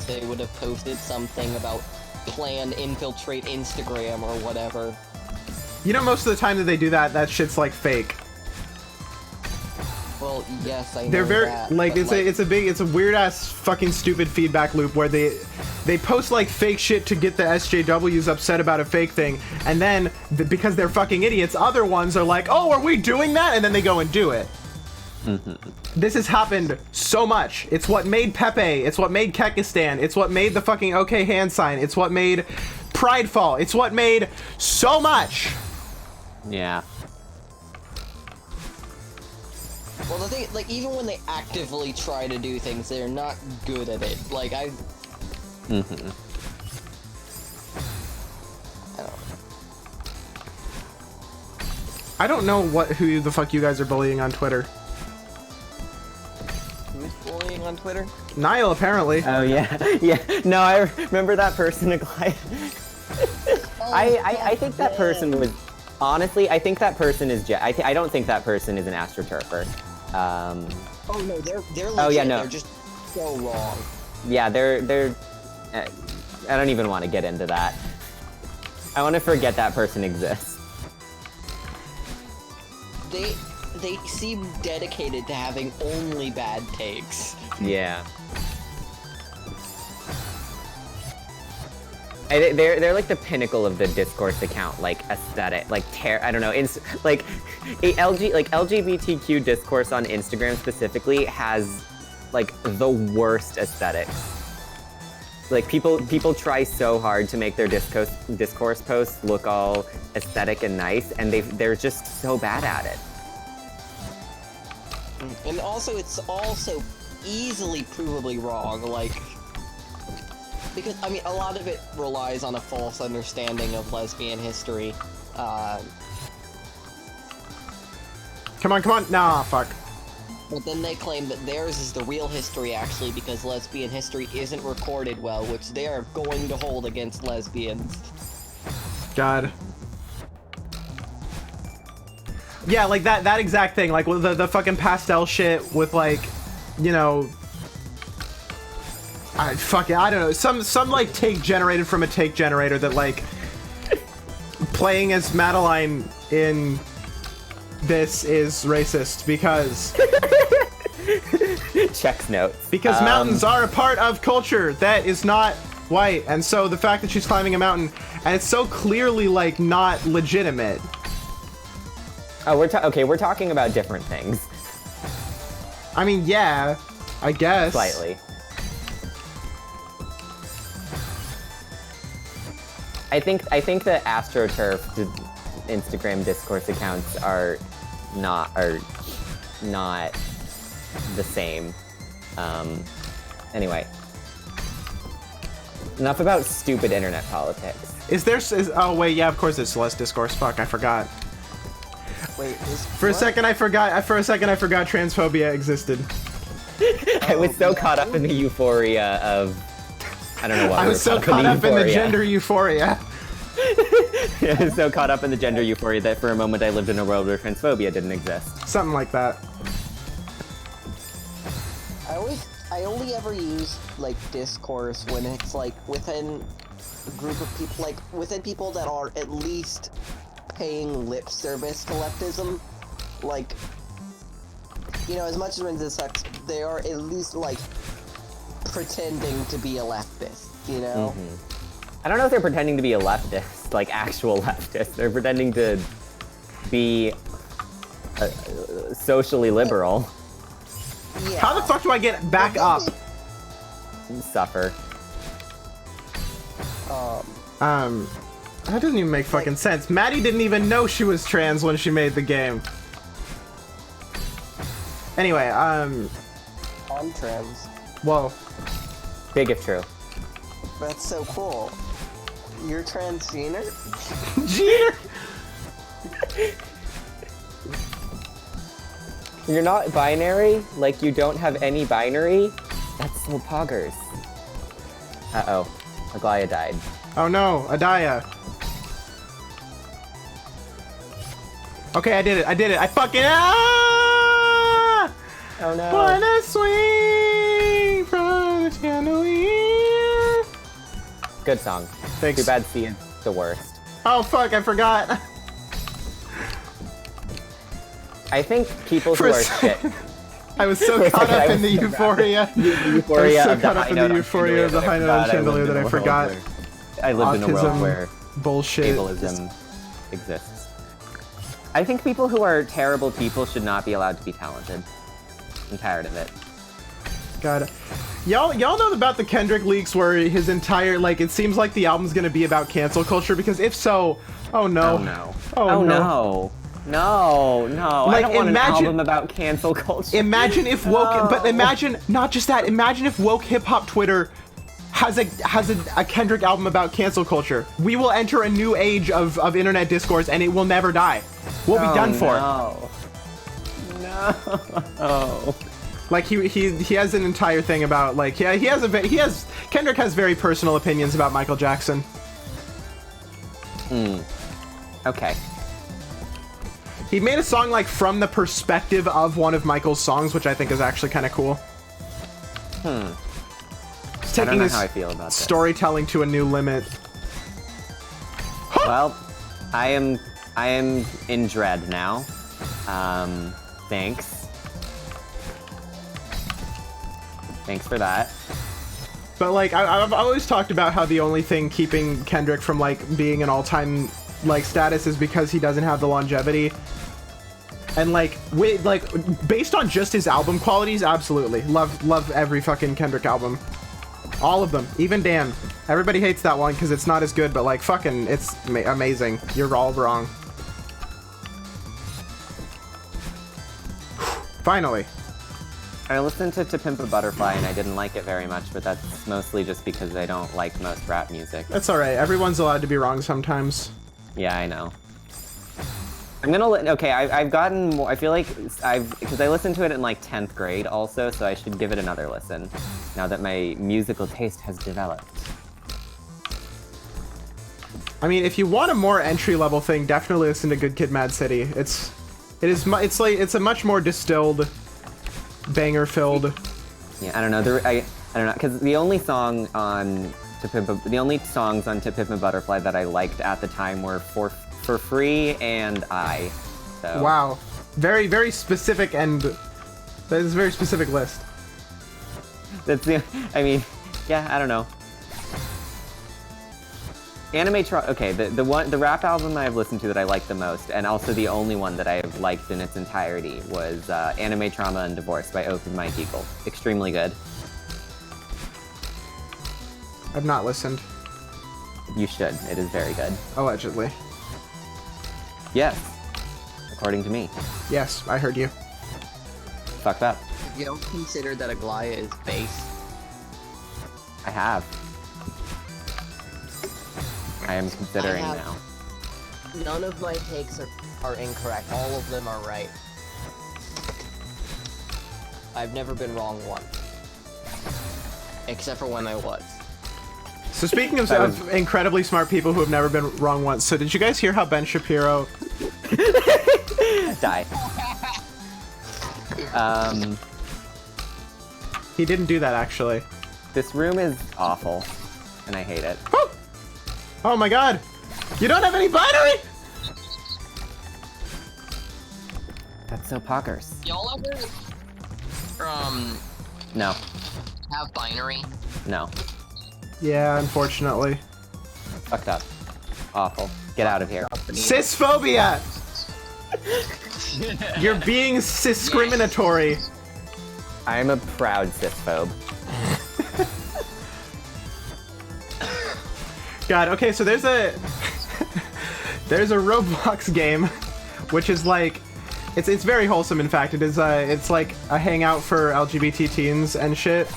they would have posted something about plan infiltrate Instagram or whatever. You know, most of the time that they do that, that shit's, like, fake. Well, yes, I know. They're very that, like it's a weird ass fucking stupid feedback loop where they post like fake shit to get the SJWs upset about a fake thing, and then because they're fucking idiots, other ones are like, "Oh, are we doing that?" and then they go and do it. This has happened so much. It's what made Pepe. It's what made Kekistan. It's what made the fucking OK hand sign. It's what made Pridefall. It's what made so much. Yeah. Well, the thing, like, even when they actively try to do things, they're not good at it. Like, I don't know. I don't know who the fuck you guys are bullying on Twitter. Who's bullying on Twitter? Niall, apparently. Oh, yeah. Yeah. No, I remember that person. I think that person was... Honestly, I think that person is... I don't think that person is an astroturfer. Oh, no, they're legit. Oh, yeah, no. They're just so wrong. Yeah, they're... I don't even want to get into that. I want to forget that person exists. They seem dedicated to having only bad takes. Yeah. They're like the pinnacle of the discourse account, like aesthetic, like I don't know, like LGBTQ discourse on Instagram specifically has like the worst aesthetics. Like people try so hard to make their discourse posts look all aesthetic and nice, and they're just so bad at it. And also, it's also easily provably wrong, like... Because, I mean, a lot of it relies on a false understanding of lesbian history. Come on, come on. Nah, fuck. But then they claim that theirs is the real history, actually, because lesbian history isn't recorded well, which they are going to hold against lesbians. God. Yeah, like that exact thing, like with the fucking pastel shit with like, you know, I don't know, some like take generated from a take generator that like playing as Madeline in this is racist because checks notes. Because mountains are a part of culture that is not white, and so the fact that she's climbing a mountain and it's so clearly like not legitimate. Oh, we're talking about different things. I mean, yeah, I guess. Slightly. I think the AstroTurf Instagram discourse accounts are not the same. Anyway. Enough about stupid internet politics. Oh wait, yeah, of course there's Celeste discourse. Fuck, I forgot. Wait, For a second I forgot transphobia existed. I was so caught up in the euphoria of... I don't know what I was so caught up in the gender euphoria. I was so caught up in the gender euphoria that for a moment I lived in a world where transphobia didn't exist. Something like that. I only ever use, like, discourse when it's, like, within a group of people, like, within people that are at least paying lip service to leftism. Like, you know, as much as it sucks, they are at least, like, pretending to be a leftist, you know? I don't know if they're pretending to be a leftist, like actual leftist. They're pretending to be socially liberal. Yeah. How the fuck do I get back up? Suffer. That doesn't even make fucking sense. Maddie didn't even know she was trans when she made the game. Anyway, I'm trans. Well, Big if true. That's so cool. You're transgender? Jeter! You're not binary? Like you don't have any binary? That's so poggers. Uh-oh. Aglaya died. Oh no, Adaya. Okay, I did it. I fucking Oh no. Wanna swing from the chandelier. Good song. Thanks. Too bad C is the worst. Oh fuck, I forgot. I think people who are shit. I was so caught up in the euphoria. Euphoria I was so caught up in the euphoria of the high note on chandelier that I forgot. I lived in a world where bullshit ableism exists. I think people who are terrible people should not be allowed to be talented. I'm tired of it. God. Y'all know about the Kendrick leaks where his entire, like, it seems like the album's gonna be about cancel culture, because if so, oh no. Oh no. Oh no. No, Like, I don't want an imagine- album about cancel culture. Imagine if woke, but imagine, not just that, imagine if woke hip-hop Twitter has a Kendrick album about cancel culture. We will enter a new age of internet discourse, and it will never die. We'll be done for. No. Like he has an entire thing about, like, yeah, Kendrick has very personal opinions about Michael Jackson. Okay. He made a song, like, from the perspective of one of Michael's songs, which I think is actually kind of cool. He's I taking don't know his how I feel about this. storytelling to a new limit. Well, I am in dread now. Thanks. Thanks for that. But, like, I've always talked about how the only thing keeping Kendrick from, like, being an all-time, like, status is because he doesn't have the longevity. And, like, based on just his album qualities, absolutely. Love every fucking Kendrick album. All of them. Even Damn. Everybody hates that one because it's not as good, but, like, fucking, it's amazing. You're all wrong. Finally. I listened to Pimp a Butterfly and I didn't like it very much, but that's mostly just because I don't like most rap music. That's alright. Everyone's allowed to be wrong sometimes. Yeah, I know. I'm gonna okay. I've gotten more. I feel like because I listened to it in like 10th grade also, so I should give it another listen now that my musical taste has developed. I mean, if you want a more entry-level thing, definitely listen to Good Kid, Mad City. It's a much more distilled, banger-filled. Yeah, I don't know. I don't know, because the only songs on To Pimp a Butterfly that I liked at the time were For Free and I. So. Wow, very very specific, and that is a very specific list. That's I mean, yeah, I don't know. Okay, the rap album I've listened to that I like the most, and also the only one that I've liked in its entirety, was Anime Trauma and Divorce by Open Mike Eagle. Extremely good. I've not listened. You should. It is very good. Allegedly. Yes. According to me. Yes, I heard you. Fucked up. You don't consider that Aglaya is base? I have. I am considering now. None of my takes are incorrect. All of them are right. I've never been wrong once. Except for when I was. So speaking of incredibly smart people who have never been wrong once, so did you guys hear how Ben Shapiro... Die. He didn't do that, actually. This room is awful, and I hate it. Oh my god! You don't have any binary?! That's so poggers. Y'all ever, No. have binary? No. Yeah, unfortunately. Fucked up. Awful. Get out of here. Cisphobia! You're being ciscriminatory. I'm a proud cisphobe. God, okay, so there's a Roblox game, which is like, it's very wholesome. In fact, it's like a hangout for LGBT teens and shit.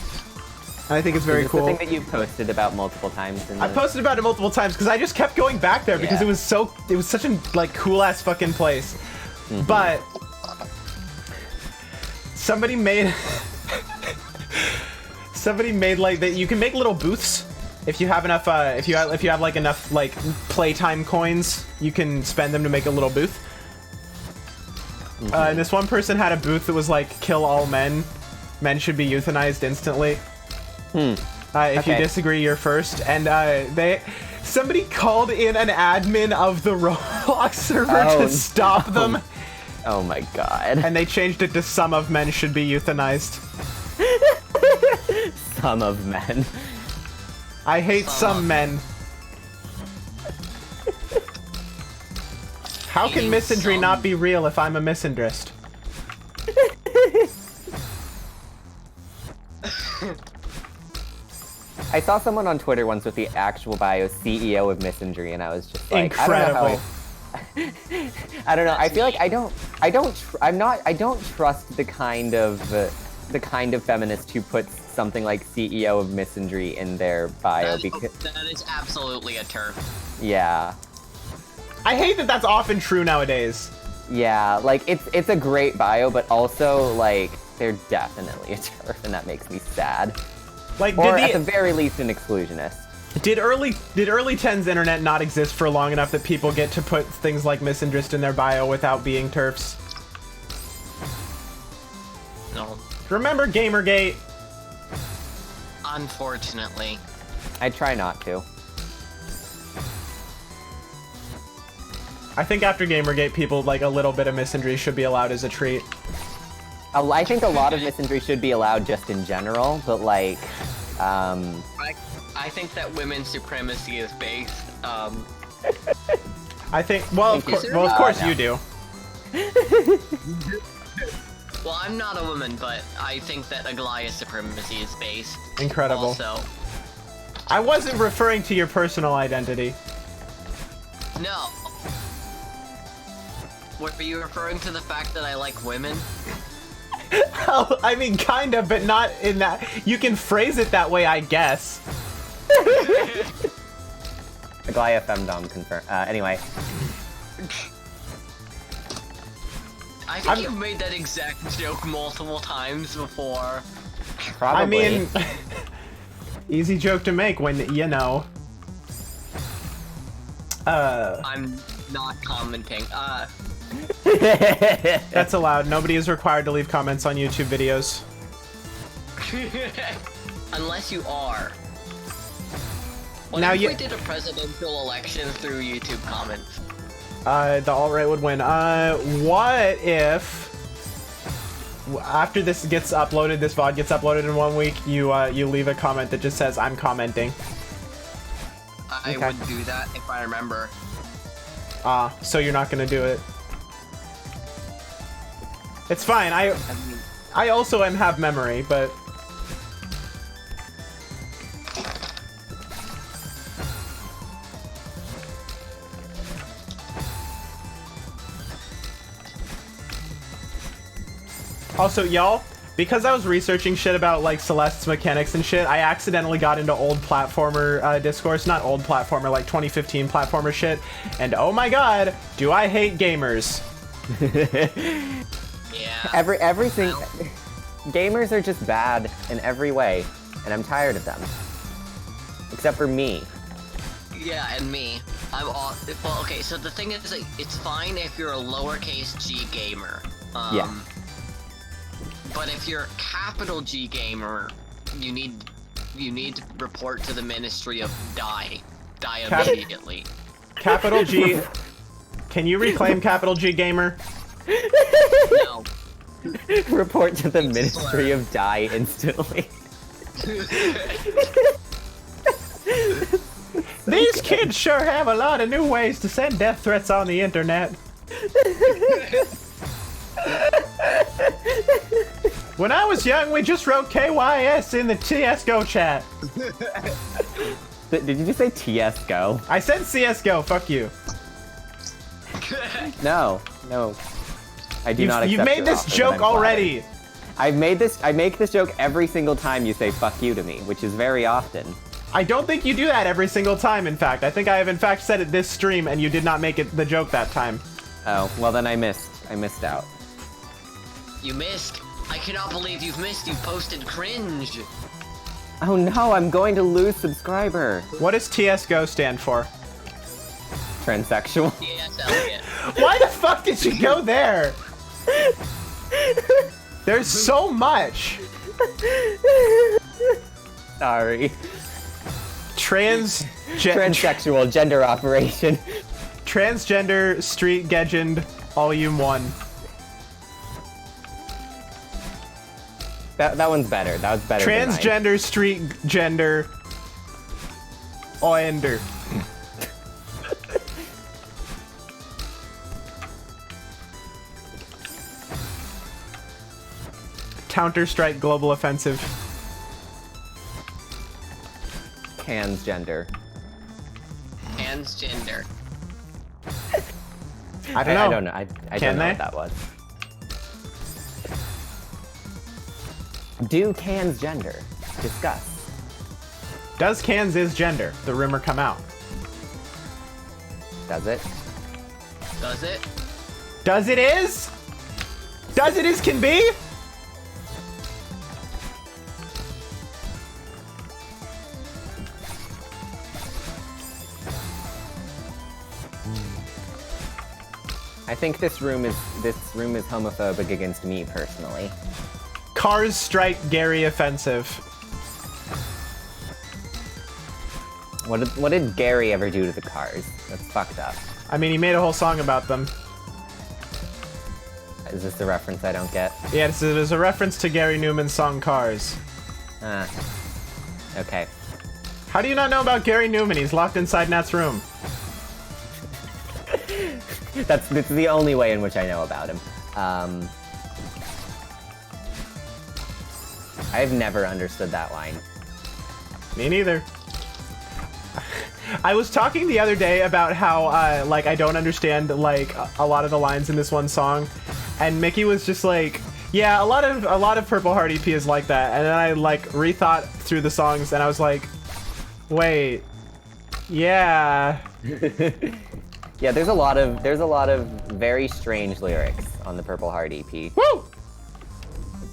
And I think it's very cool. The thing that you posted about multiple times. I posted about it multiple times because I just kept going back there because it was such a like cool ass fucking place. Mm-hmm. But somebody made like that. You can make little booths. If you have enough, if you have like enough like playtime coins, you can spend them to make a little booth. Mm-hmm. And this one person had a booth that was like "Kill all men. Men should be euthanized instantly." If you disagree, you're first. And somebody called in an admin of the Roblox server to stop them. Oh my god! And they changed it to "Some of men should be euthanized." Some of men. I hate some men. How can misandry not be real if I'm a misandrist? I saw someone on Twitter once with the actual bio CEO of misandry, and I was just like, incredible. I don't know. I feel like I don't trust the kind of feminist who puts something like CEO of misandry in their bio because that is absolutely a turf. Yeah. I hate that that's often true nowadays. Yeah, like it's a great bio, but also like they're definitely a turf, and that makes me sad. Like, or at the very least, an exclusionist. Did early 10's internet not exist for long enough that people get to put things like misandrist in their bio without being turfs? No. Remember Gamergate? Unfortunately. I try not to. I think after Gamergate, people like a little bit of misandry should be allowed as a treat. I think a lot of misandry should be allowed just in general, but like, I think that women's supremacy is based. I think. Well, of course no. You do. Well, I'm not a woman, but I think that Aglaya's supremacy is based. Incredible. Also. I wasn't referring to your personal identity. No. Were you referring to the fact that I like women? Oh, I mean, kind of, but not in that. You can phrase it that way, I guess. Aglaya femdom confirm. Anyway. I think you've made that exact joke multiple times before. Probably. I mean, easy joke to make when, you know. I'm not commenting. That's allowed. Nobody is required to leave comments on YouTube videos. Unless you are. What Now if you- we did a presidential election through YouTube comments? The alt-right would win. What if after this gets uploaded, this VOD gets uploaded in 1 week, you leave a comment that just says, I'm commenting. I Okay. would do that if I remember. So you're not gonna do it. It's fine. I also have memory, but also, y'all, because I was researching shit about like Celeste's mechanics and shit, I accidentally got into old platformer discourse, not old platformer, like 2015 platformer shit, and oh my god, do I hate gamers. Yeah. Everything. Gamers are just bad in every way, and I'm tired of them. Except for me. Yeah, and me. I'm all. Well, okay. So the thing is, like, it's fine if you're a lowercase g gamer. Yeah. But if you're a capital G gamer, you need to report to the Ministry of Die. Die immediately. Capital G. Can you reclaim capital G gamer? No. Report to the Ministry of Die instantly. These kids sure have a lot of new ways to send death threats on the internet. When I was young, we just wrote KYS in the CSGO chat. Did you just say TSGO? I said CSGO, fuck you. No. I do not accept You've made your this offer, but joke I'm flattered. already. I make this joke every single time you say fuck you to me, which is very often. I don't think you do that every single time, in fact. I think I have in fact said it this stream and you did not make it the joke that time. Oh, well then I missed out. You missed. I cannot believe you've missed. You posted cringe. Oh no, I'm going to lose subscriber. What does TSGO stand for? Transsexual. Yes, Elliot. Why the fuck did you go there? There's so much. Sorry. Transsexual. Transsexual gender operation. Transgender street legend volume 1. That one's better. That was better than mine. Transgender street gender ender. Counter-Strike Global Offensive. Transgender. Transgender. I don't know. I don't know. I Can don't know they? what that was. Do cans gender? Discuss. Does cans is gender? The rumor come out. Does it? Does it? Does it is? Does it is can be? I think this room is homophobic against me personally. Cars strike Gary offensive. What did Gary ever do to the cars? That's fucked up. I mean, he made a whole song about them. Is this a reference I don't get? Yeah, it is a reference to Gary Newman's song Cars. Okay. How do you not know about Gary Newman? He's locked inside Nat's room. That's the only way in which I know about him. I've never understood that line. Me neither. I was talking the other day about how, like, I don't understand, like, a lot of the lines in this one song, and Mickey was just like, yeah, a lot of Purple Heart EP is like that, and then I, like, rethought through the songs, and I was like, wait, yeah. Yeah, there's a lot of very strange lyrics on the Purple Heart EP. Woo!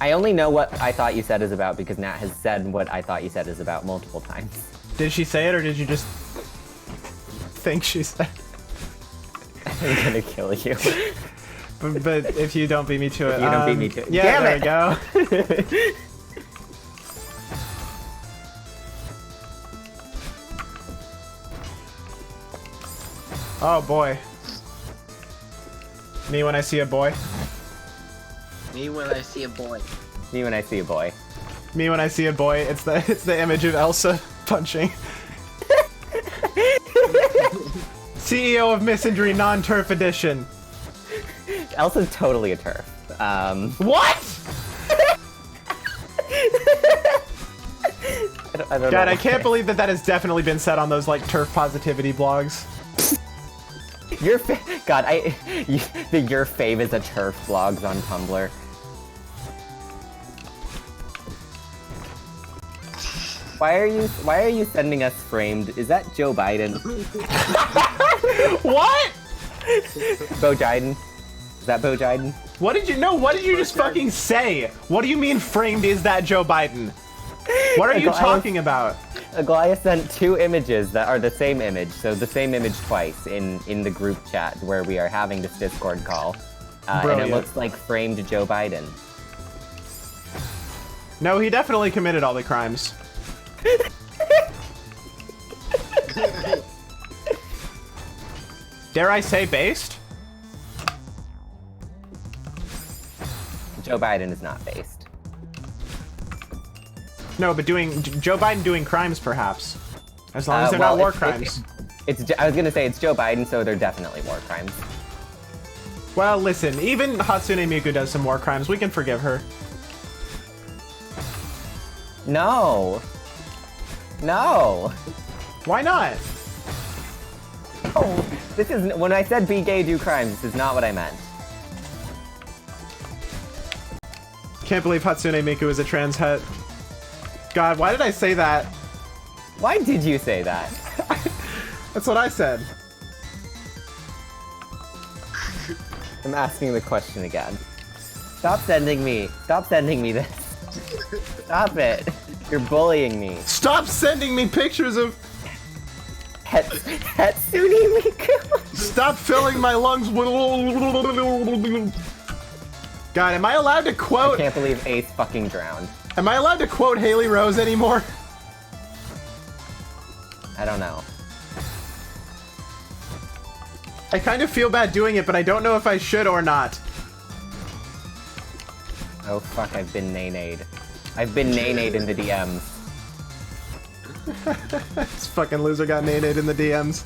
I only know what I Thought You Said is about because Nat has said what I Thought You Said is about multiple times. Did she say it, or did you just think she said? I'm gonna kill you. But if you don't beat me to it, you don't beat me to it. Yeah, Damn there it. we go. Oh boy. Me when I see a boy. Me when I see a boy. Me when I see a boy. Me when I see a boy. It's the image of Elsa punching. CEO of Misandry Non-Turf Edition. Elsa's totally a turf. What? I don't God, know I can't believe that has definitely been said on those like turf positivity blogs. Your fave is a turf blogs on Tumblr. Why are you sending us framed? Is that Joe Biden? What? Bo Jiden? Is that Bo Jiden? What did you just fucking say? What do you mean framed is that Joe Biden? What are you talking about? Aglaia sent 2 images that are the same image, so the same image twice in the group chat where we are having this Discord call. And it looks like framed Joe Biden. No, he definitely committed all the crimes. Dare I say based? Joe Biden is not based. No, but Joe Biden doing crimes, perhaps. As long as they're not war crimes. I was gonna say it's Joe Biden, so they're definitely war crimes. Well, listen, even Hatsune Miku does some war crimes. We can forgive her. No. No. Why not? Oh, this is when I said be gay, do crimes. This is not what I meant. Can't believe Hatsune Miku is a trans het. God, why did I say that? Why did you say that? That's what I said. I'm asking the question again. Stop sending me this. Stop it. You're bullying me. Stop sending me pictures of... Hatsune Miku. Stop filling my lungs with... God, am I allowed to quote... I can't believe Ace fucking drowned. Am I allowed to quote Haley Rose anymore? I don't know. I kind of feel bad doing it, but I don't know if I should or not. Oh fuck, I've been nay-nayed. I've been nay-nayed in the DMs. This fucking loser got nay-nayed in the DMs.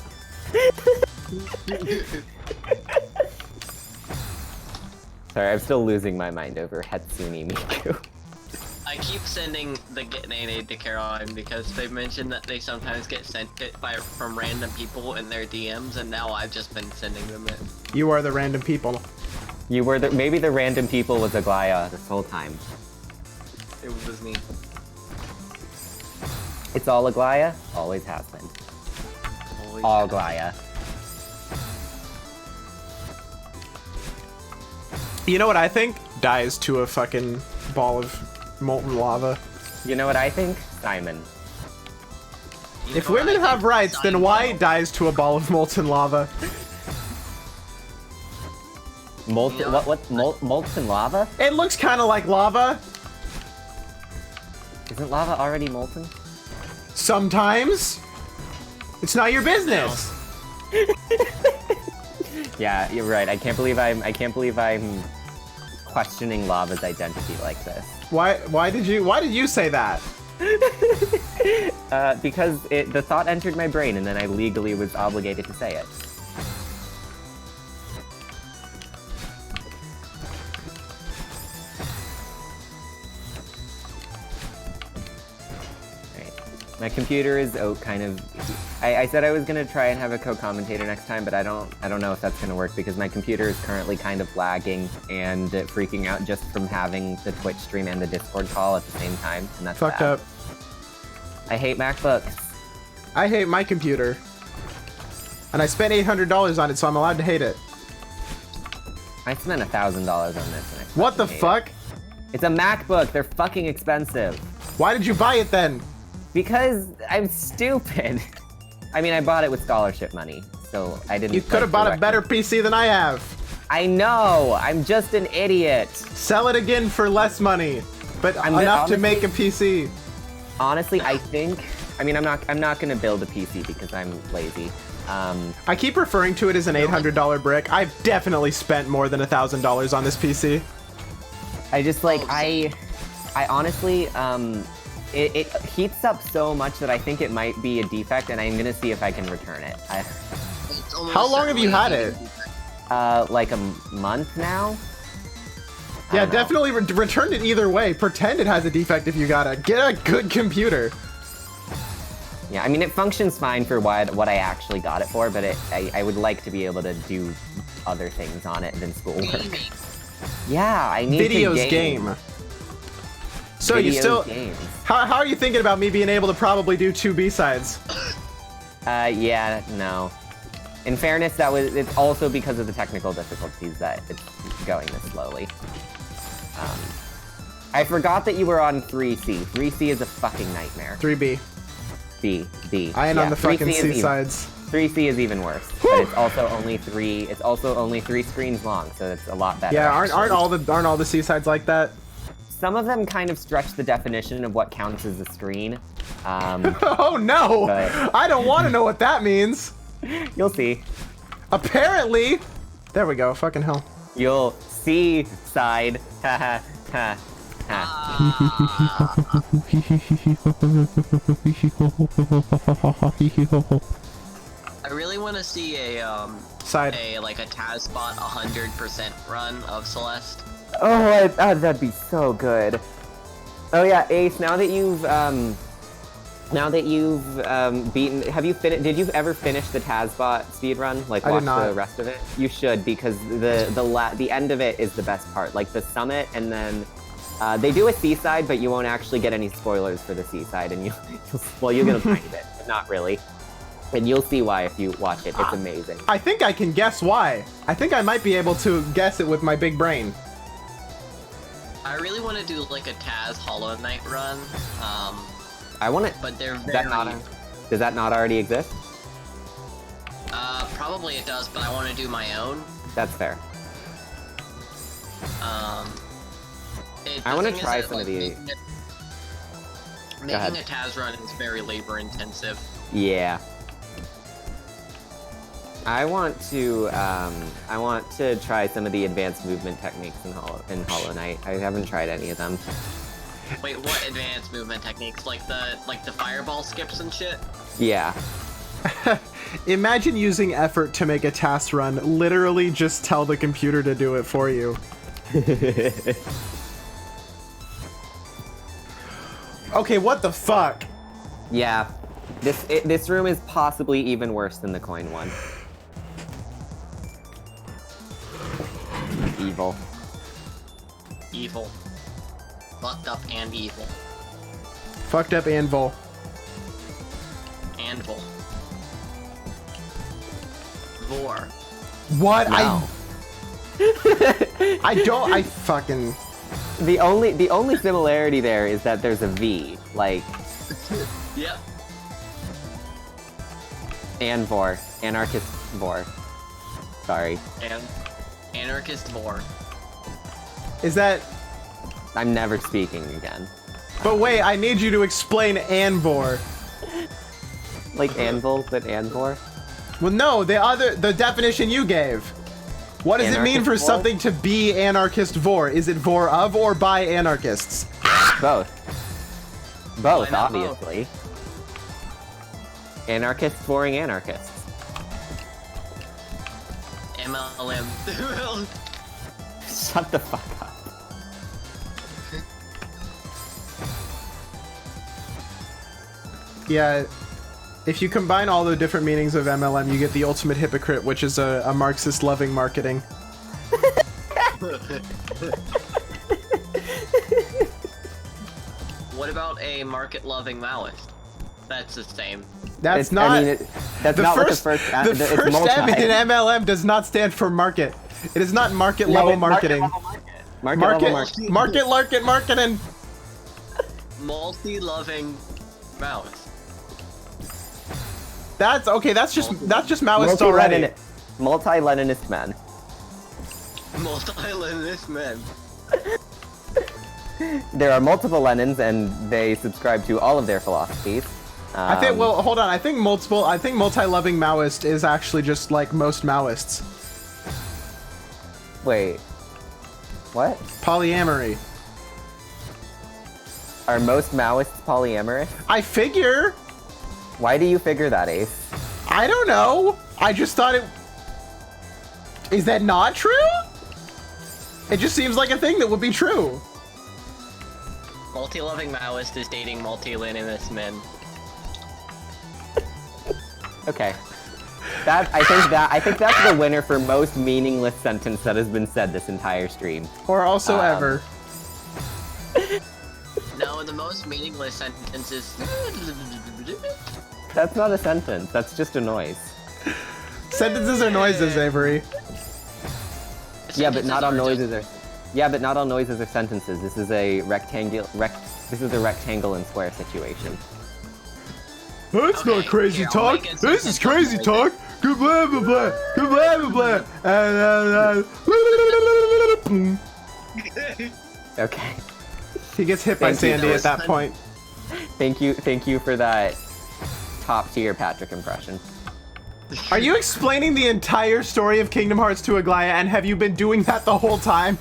Sorry, I'm still losing my mind over Hatsune Miku. I keep sending the get nade to Caroline because they mentioned that they sometimes get sent it from random people in their DMs, and now I've just been sending them it. You are the random people. You were maybe the random people was Aglaia this whole time. It was me. It's all Aglaia, always has been. Always All have. Aglaia. You know what I think? Dies to a fucking ball of molten lava. You know what I think? Simon. You know If what women I have think? rights, then why dies to a ball of molten lava? Molten, You know molten lava? It looks kind of like lava. Isn't lava already molten? Sometimes. It's not your business. Yeah, you're right. I can't believe I'm questioning lava's identity like this. Why did you say that? Because the thought entered my brain and then I legally was obligated to say it. Alright. My computer is kind of... I said I was gonna try and have a co-commentator next time, but I don't know if that's gonna work because my computer is currently kind of lagging and freaking out just from having the Twitch stream and the Discord call at the same time, and that's Fucked bad. up. I hate MacBooks. I hate my computer. And I spent $800 on it, so I'm allowed to hate it. I spent $1,000 on this. And I What the fucking hate fuck? it. It's a MacBook. They're fucking expensive. Why did you buy it then? Because I'm stupid. I mean, I bought it with scholarship money, so I didn't. You could have bought a better PC than I have. I know. I'm just an idiot. Sell it again for less money, but enough to honestly, make a PC. Honestly, I think. I mean, I'm not gonna build a PC because I'm lazy. I keep referring to it as an $800 brick. I've definitely spent more than $1,000 on this PC. I just like I honestly it heats up so much that I think it might be a defect, and I'm gonna see if I can return it. How long have you had it? Like a month now. Yeah, definitely return it either way. Pretend it has a defect if you got it. Get a good computer. Yeah, I mean, it functions fine for what I actually got it for, but I would like to be able to do other things on it than schoolwork. Yeah, I need Videos to game. So you still... How are you thinking about me being able to probably do 2 B-sides? Yeah, no. In fairness, it's also because of the technical difficulties that it's going this slowly. I forgot that you were on 3C. 3C is a fucking nightmare. 3B. B. I ain't on the fucking C-sides. 3C is even worse, but it's also only 3. It's also only 3 screens long, so it's a lot better. Yeah, aren't all the C-sides like that? Some of them kind of stretch the definition of what counts as a screen. Oh no! But... I don't want to know what that means. You'll see. Apparently, there we go. Fucking hell. You'll see side. Ha ha ha. I really want to see a like a TASBot 100% run of Celeste. Oh, that'd be so good. Oh yeah, Ace. Now that you've beaten, did you ever finish the TASBot speedrun? Like watch the rest of it? You should, because the end of it is the best part. Like the summit, and then they do a seaside, but you won't actually get any spoilers for the seaside, and you'll get a tiny bit, but not really. And you'll see why if you watch it. It's amazing. I think I can guess why. I think I might be able to guess it with my big brain. I really want to do like a Taz Hollow Knight run. I want it, but they're very... Does that not already exist? Probably it does, but I want to do my own. That's fair. I want to try some of the... Making a Taz run is very labor intensive. Yeah. I want to try some of the advanced movement techniques in Hollow Knight. I haven't tried any of them. Wait, what advanced movement techniques? Like the fireball skips and shit? Yeah. Imagine using effort to make a task run. Literally just tell the computer to do it for you. Okay, what the fuck? Yeah. This room is possibly even worse than the coin one. Evil. Evil. Fucked up and evil. Fucked up anvil. Anvil. Vor. What? No. I fucking... The only similarity there is that there's a V, like... Yep. Anvor. Anarchist Vor. Sorry. Anarchist Vor. Is that... I'm never speaking again. But wait, I need you to explain Anvor. Like anvil, but Anvor? Well, no, the definition you gave. What does it mean for something to be anarchist vor? Is it vor of or by anarchists? Both. Both, obviously. Anarchists voring anarchists. MLM. Shut the fuck up. Yeah, if you combine all the different meanings of MLM, you get the ultimate hypocrite, which is a Marxist-loving marketing. What about a market-loving Maoist? That's the same. That's not. I mean, that's not what the first. The it's first multi. M in MLM does not stand for market. It is not market level marketing. Market marketing. Multi-loving mouse. That's okay. That's just Maoist already. Multi-Leninist man. Multi-Leninist men. There are multiple Lenins, and they subscribe to all of their philosophies. I think. Well, hold on. I think multi-loving Maoist is actually just like most Maoists. Wait. What? Polyamory. Are most Maoists polyamorous? I figure. Why do you figure that, Ace? I don't know. I just thought it. Is that not true? It just seems like a thing that would be true. Multi-loving Maoist is dating multi-Leninist men. Okay. I think that's the winner for most meaningless sentence that has been said this entire stream. Or also ever. No, the most meaningless sentence is... That's not a sentence. That's just a noise. Sentences are noises, Avery. Yeah, but not all noises are. Yeah, but not all noises are sentences. This is a rectangle and square situation. That's Okay, not crazy here, I'll talk. make it This so is simple crazy like talk. Good blah blah blah. Good blah blah blah. Okay. He gets hit by Thank you, Sandy at that point. Thank you for that top tier Patrick impression. Are you explaining the entire story of Kingdom Hearts to Aglaya, and have you been doing that the whole time?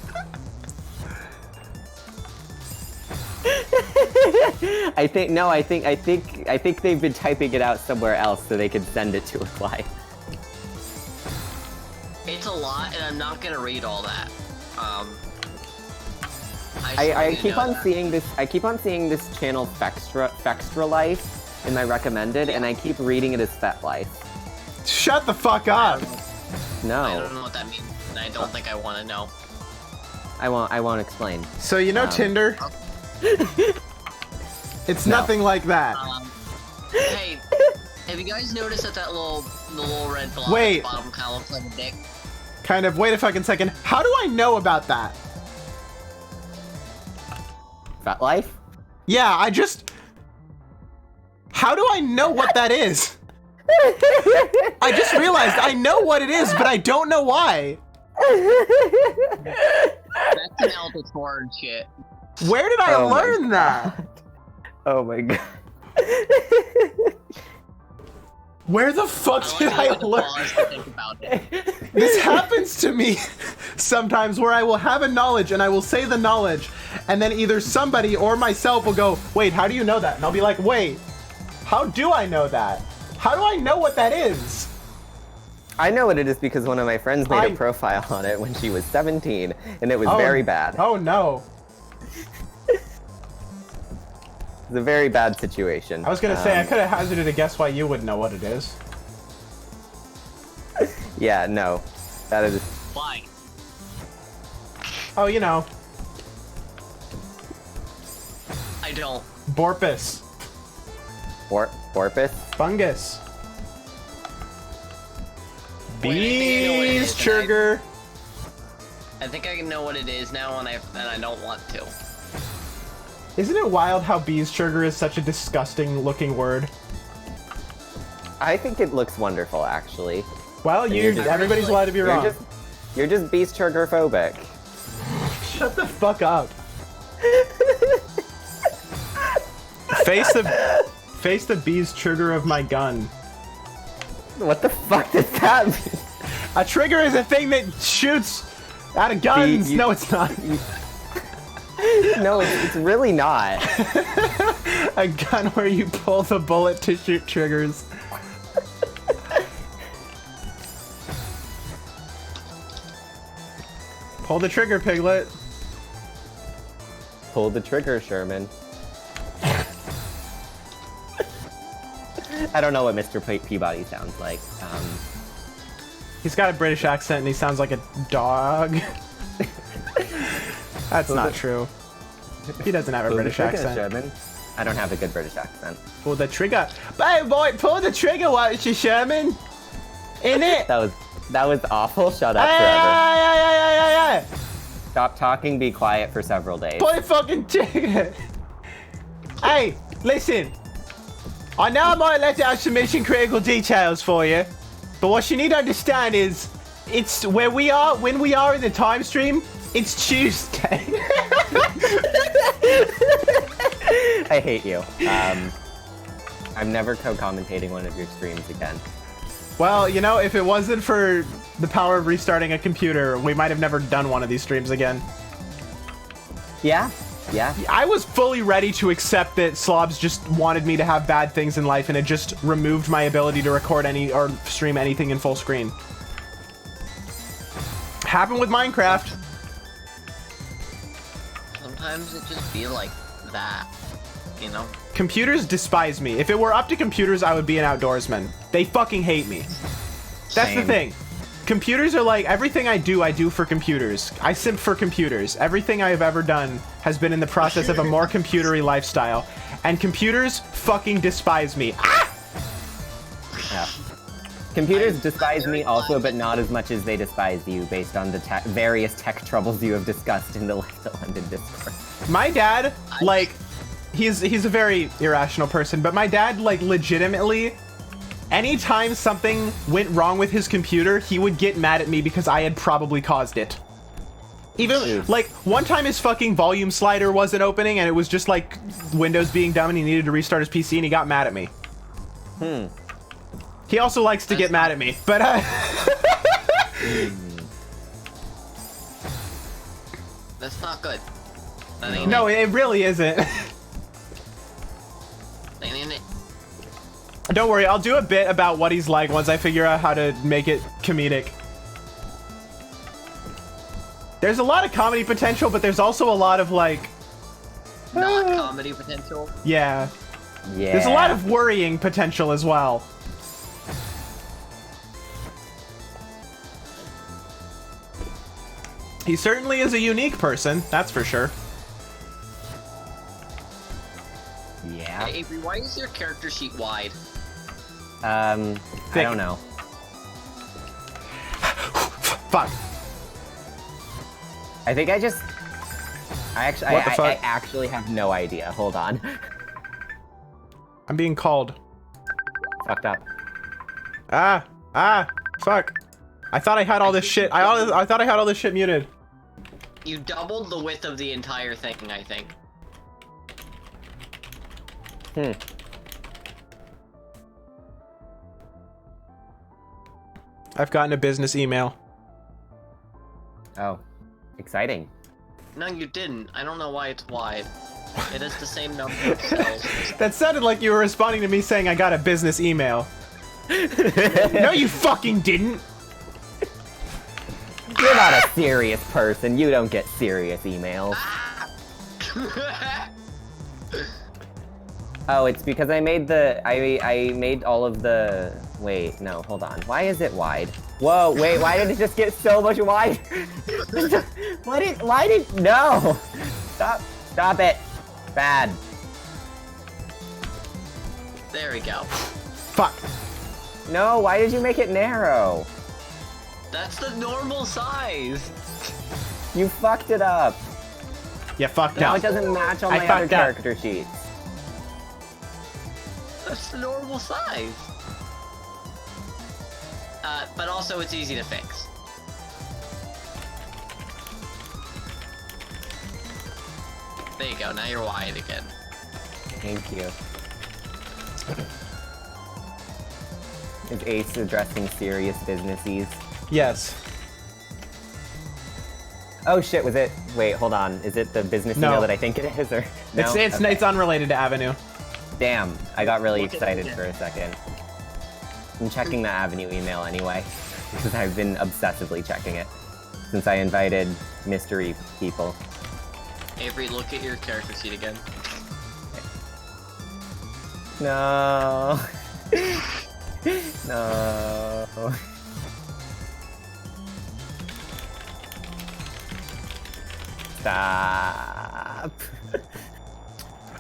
I think they've been typing it out somewhere else so they could send it to Aglaya. It's a lot, and I'm not gonna read all that. I keep on seeing this. I keep on seeing this channel Fextra Life in my recommended, and I keep reading it as Fet Life. Shut the fuck up. No. I don't know what that means, and I don't think I want to know. I won't explain. So you know Tinder? It's No. nothing like that. Hey, have you guys noticed that the little red blob Wait. at the bottom kind of looks like a dick? Kind of. Wait a fucking second. How do I know about that? Fet Life? Yeah, I just... How do I know what that is? I just realized I know what it is, but I don't know why. That's an albacore and shit. Where did I Oh my learn that? Oh my god. Where the fuck did I learn? Pause to think about it. This happens to me sometimes where I will have a knowledge and I will say the knowledge, and then either somebody or myself will go, wait, how do you know that? And I'll be like, wait, how do I know that? How do I know what that is? I know what it is because one of my friends made a profile on it when she was 17, and it was very bad. Oh no. It's a very bad situation. I was gonna say, I could have hazarded a guess why you wouldn't know what it is. Yeah, no. That is... Why? Oh, you know. I don't. Borpus. Porpoise? Fungus. Wait, I think I know what it Bees, is, and sugar. I think I know what it is now, and I don't want to. Isn't it wild how bees sugar is such a disgusting looking word? I think it looks wonderful, actually. Well, everybody's allowed to be wrong. You're just beast sugar phobic. Shut the fuck up. Face the bee's trigger of my gun. What the fuck does that mean? A trigger is a thing that shoots out of guns. No, it's not. No, it's really not. A gun where you pull the bullet to shoot triggers. Pull the trigger, Piglet. Pull the trigger, Sherman. I don't know what Mr. Peabody sounds like. He's got a British accent and he sounds like a dog. That's not true. He doesn't have a British accent. Sherman. I don't have a good British accent. Pull the trigger. Hey, boy, pull the trigger, won't you, Sherman? In it. That was awful. Shut up Hey, forever. hey. Stop talking, be quiet for several days. Pull the fucking trigger. Hey, listen. I know I might let out some mission critical details for you, but what you need to understand is it's when we are in the time stream, it's Tuesday. I hate you. I'm never co-commentating one of your streams again. Well, you know, if it wasn't for the power of restarting a computer, we might have never done one of these streams again. Yeah. I was fully ready to accept that Slobs just wanted me to have bad things in life, and it just removed my ability to record any or stream anything in full screen. Happened with Minecraft. Sometimes it just be like that, you know? Computers despise me. If it were up to computers, I would be an outdoorsman. They fucking hate me. That's the thing. Computers are like, everything I do for computers. I simp for computers. Everything I have ever done has been in the process of a more computery lifestyle. And computers fucking despise me. Ah! Yeah. Computers despise me also, but not as much as they despise you based on the various tech troubles you have discussed in the Life to London Discord. My dad, like, he's a very irrational person, but my dad, like, legitimately, anytime something went wrong with his computer, he would get mad at me because I had probably caused it. Even, like, one time his fucking volume slider wasn't opening and it was just, like, Windows being dumb and he needed to restart his PC and he got mad at me. He also likes to get mad at me, but, That's not good. no, it really isn't. Don't worry, I'll do a bit about what he's like once I figure out how to make it comedic. There's a lot of comedy potential, but there's also a lot of, like... Not comedy potential? Yeah. There's a lot of worrying potential as well. He certainly is a unique person, that's for sure. Yeah. Hey, Avery, why is your character sheet wide? I don't know. Fuck. I think I actually have no idea. Hold on. I'm being called. Fucked up. Fuck. I thought I had all this shit. I thought I had all this shit muted. You doubled the width of the entire thing, I think. I've gotten a business email. Oh, exciting. No, you didn't. I don't know why it's wide. It is the same number of cells. That sounded like you were responding to me saying I got a business email. No, you fucking didn't. You're not a serious person. You don't get serious emails. Oh, it's because I made I made all of the... Wait, no, hold on. Why is it wide? Whoa, wait, why did it just get so much wide? Why did... No! Stop it. Bad. There we go. Fuck. No, why did you make it narrow? That's the normal size. You fucked it up. Yeah, fucked Now up. it doesn't match on I my other fucked up. character sheets. That's the normal size. But also it's easy to fix. There you go, now you're wide again. Thank you. Is Ace addressing serious businesses? Yes. Oh shit, was it? Wait, hold on. Is it the business No. email that I think it is, or no? It's unrelated to Avenue. Damn, I got really excited for a second. I'm checking the Avenue email anyway, because I've been obsessively checking it since I invited mystery people. Avery, look at your character sheet again. No. No. Stop.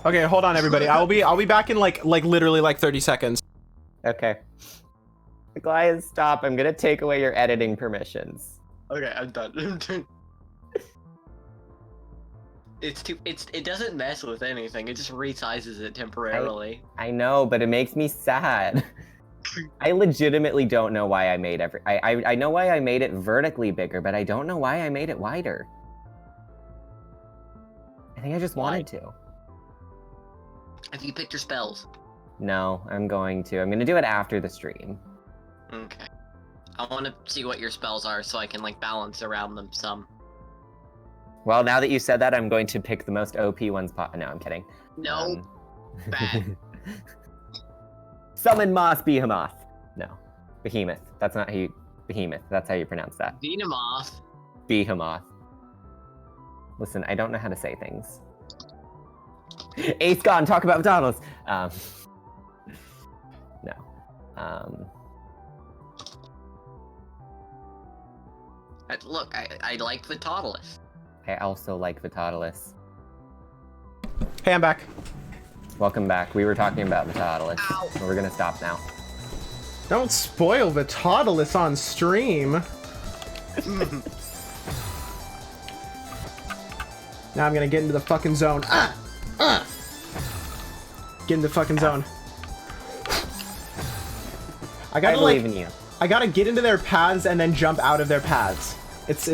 Okay, hold on, everybody. I'll be back in like literally like 30 seconds. Okay. Goliath, stop. I'm gonna take away your editing permissions. Okay, I'm done. It doesn't mess with anything. It just resizes it temporarily. I know, but it makes me sad. I legitimately don't know why I made I know why I made it vertically bigger, but I don't know why I made it wider. I think I just wanted to. Have you picked your spells? No, I'm going to do it after the stream. Okay. I want to see what your spells are so I can like balance around them some. Well, now that you said that, I'm going to pick the most OP ones. No, I'm kidding. No. Bad. Summon Moss Behemoth. No. Behemoth. That's not how you... Behemoth. That's how you pronounce that. Behemoth. Behemoth. Listen, I don't know how to say things. Ace gone, talk about McDonald's. No. Look, I like Vitalis. I also like Vitalis. Hey, I'm back. Welcome back. We were talking about Vitalis. Ow. We're gonna stop now. Don't spoil Vitalis on stream. Now I'm gonna get into the fucking zone. Get in the fucking zone. I gotta believe in you. I gotta get into their paths and then jump out of their paths. It's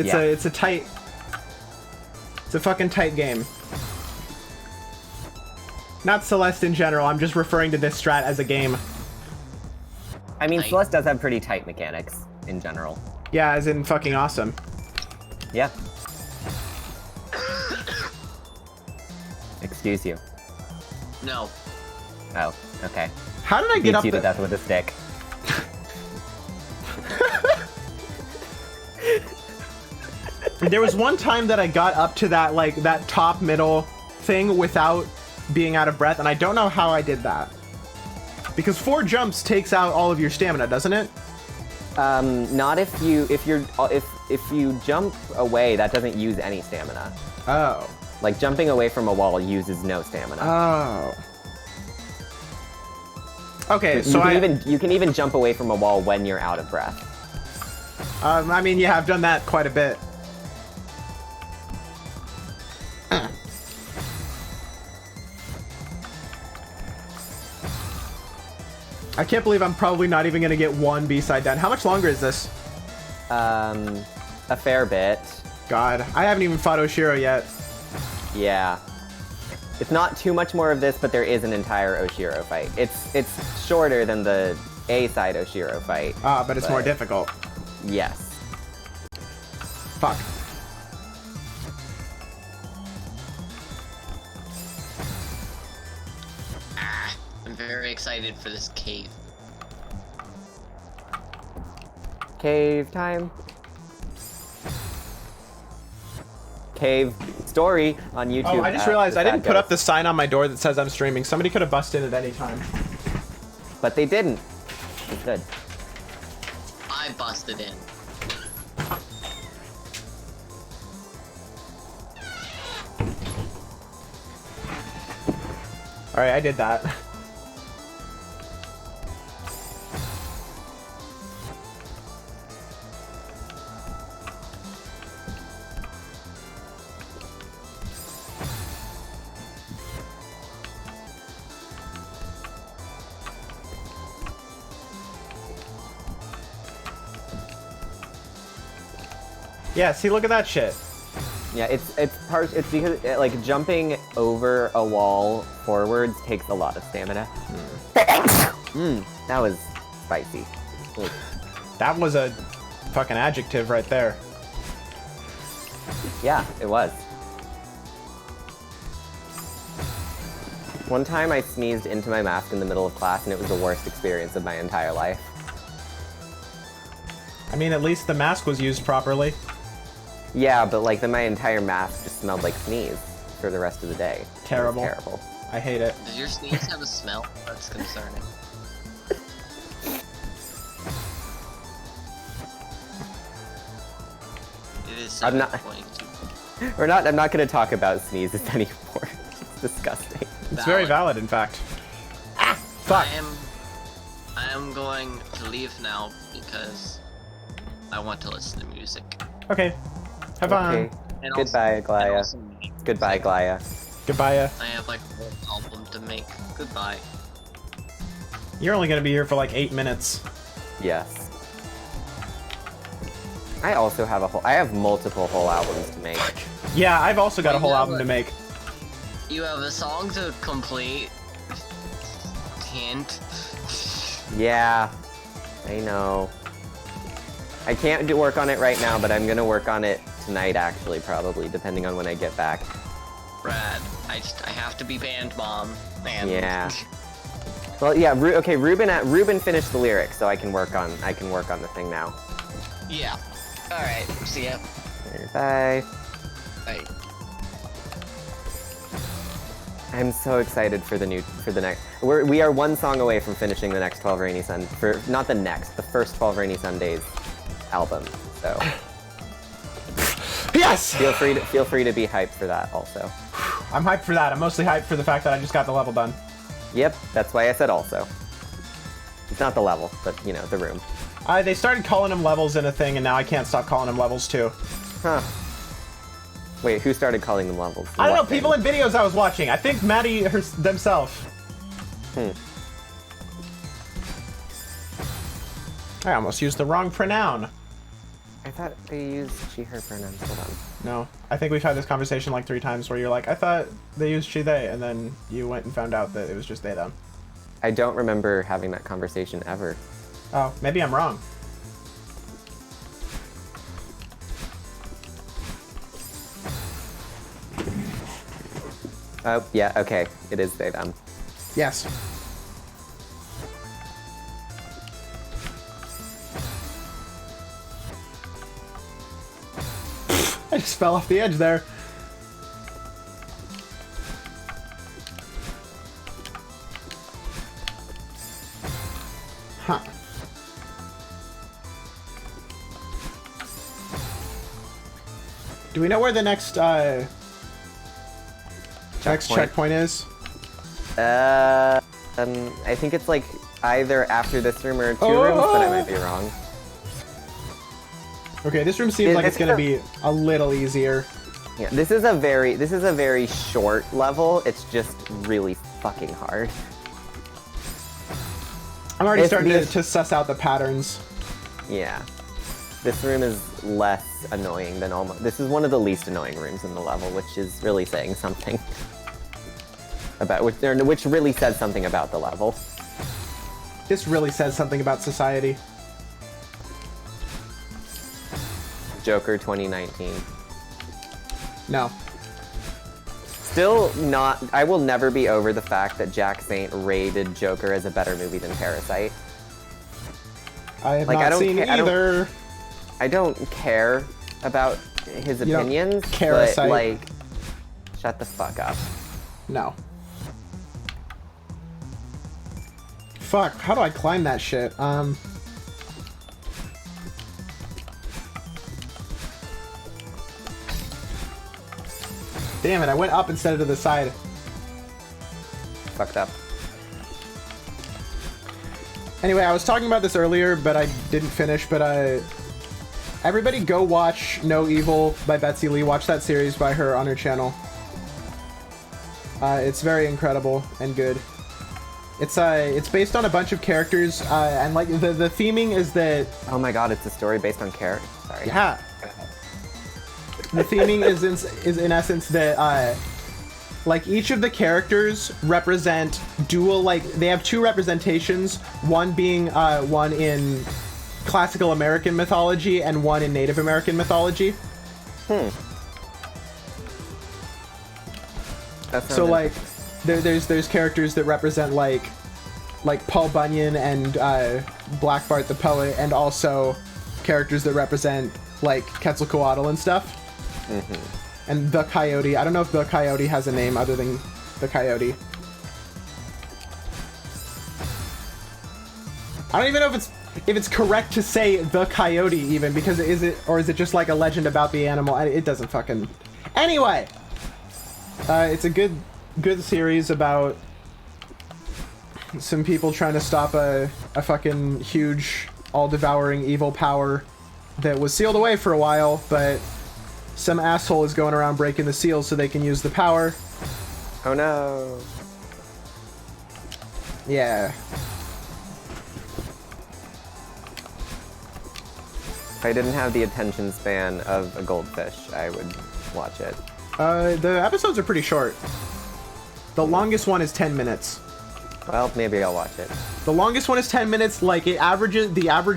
a fucking tight game. Not Celeste in general, I'm just referring to this strat as a game. I mean, Tight. Celeste does have pretty tight mechanics in general. Yeah, as in fucking awesome. Yeah. Excuse you. No. Oh, okay. How did I get Beats up you to the- death with a stick. There was one time that I got up to that, like, that top middle thing without being out of breath, and I don't know how I did that. Because 4 jumps takes out all of your stamina, doesn't it? Not if you jump away, that doesn't use any stamina. Oh. Like jumping away from a wall uses no stamina. Oh. Okay, so you can even jump away from a wall when you're out of breath. I mean, yeah, I've done that quite a bit. I can't believe I'm probably not even gonna get one B-side done. How much longer is this? A fair bit. God, I haven't even fought Oshiro yet. Yeah. It's not too much more of this, but there is an entire Oshiro fight. It's shorter than the A-side Oshiro fight. Ah, but it's more difficult. Yes. Fuck. I'm very excited for this cave. Cave time. Cave story on YouTube. Oh, I just realized I didn't put up the sign on my door that says I'm streaming. Somebody could have busted in at any time. But they didn't. It's good. I busted in. Alright, I did that. Yeah, see, look at that shit. Yeah, it's because like jumping over a wall forwards takes a lot of stamina. That was spicy. Ooh. That was a fucking adjective right there. Yeah, it was. One time I sneezed into my mask in the middle of class and it was the worst experience of my entire life. I mean, at least the mask was used properly. Yeah, but like then my entire mask just smelled like sneeze for the rest of the day. Terrible. It was terrible. I hate it. Does your sneeze have a smell? That's concerning. It is I'm not- 7:22. I'm not gonna talk about sneezes anymore. It's disgusting. It's very valid, in fact. Ah, fuck. I am going to leave now because I want to listen to music. Okay. Have fun. Okay. Goodbye, Glaya. Goodbye, Glaya. Goodbye. I have like a whole album to make. Goodbye. You're only gonna be here for like 8 minutes. Yes. I also have I have multiple whole albums to make. Yeah, I've also got a whole album to make. You have a song to complete. Hint. Yeah, I know. I can't work on it right now, but I'm gonna work on it tonight, actually, probably, depending on when I get back. Brad, I have to be band mom. Man. Yeah. Well, yeah. Okay, Ruben finished the lyrics, so I can work on the thing now. Yeah. All right. See ya. Bye. Bye. I'm so excited for the next. We are one song away from finishing the next 12 Rainy Sun. Not the next, the first 12 Rainy Sundays album. So. Yes. Feel free to be hyped for that also. I'm hyped for that. I'm mostly hyped for the fact that I just got the level done. Yep, that's why I said also. It's not the level, but you know, the room. They started calling them levels in a thing, and now I can't stop calling them levels too. Huh. Wait, who started calling them levels? I don't know, people in videos I was watching. I think Maddie themselves. I almost used the wrong pronoun. I thought they used she, her pronouns. Hold on. No, I think we've had this conversation like 3 times where you're like, I thought they used she, they, and then you went and found out that it was just they, them. I don't remember having that conversation ever. Oh, maybe I'm wrong. Oh, yeah, okay. It is they, them. Yes. I just fell off the edge there. Huh. Do we know where the next checkpoint is? I think it's like either after this room or 2 rooms, but I might be wrong. Okay, this room seems like it's gonna be a little easier. Yeah, this is a very short level. It's just really fucking hard. I'm already starting to suss out the patterns. Yeah. This room is less annoying than almost. This is one of the least annoying rooms in the level, which is really saying something about which really says something about the level. This really says something about society. Joker 2019. No. Still not. I will never be over the fact that Jack Saint rated Joker as a better movie than Parasite. I have not seen either. I don't care about his opinions, Parasite. but like, shut the fuck up. No. Fuck, how do I climb that shit? Damn it, I went up instead of to the side. Fucked up. Anyway, I was talking about this earlier, but I didn't finish, but everybody go watch No Evil by Betsy Lee. Watch that series by her on her channel. It's very incredible and good. It's based on a bunch of characters, and like the theming is that. Oh my god, it's a story based on characters. Sorry. Yeah. The theming is in essence that like each of the characters represent dual, like they have 2 representations, one being one in classical American mythology and one in Native American mythology. So like there's characters that represent like Paul Bunyan and Black Bart the poet, and also characters that represent like Quetzalcoatl and stuff. And the Coyote. I don't know if the Coyote has a name other than the Coyote. I don't even know if it's correct to say the Coyote even, because is it just like a legend about the animal? It doesn't fucking. Anyway, it's a good good series about some people trying to stop a fucking huge, all-devouring evil power that was sealed away for a while, but some asshole is going around breaking the seal so they can use the power. Oh no. Yeah. If I didn't have the attention span of a goldfish, I would watch it. The episodes are pretty short. The longest one is 10 minutes. Well, maybe I'll watch it. The longest one is 10 minutes. Like, the average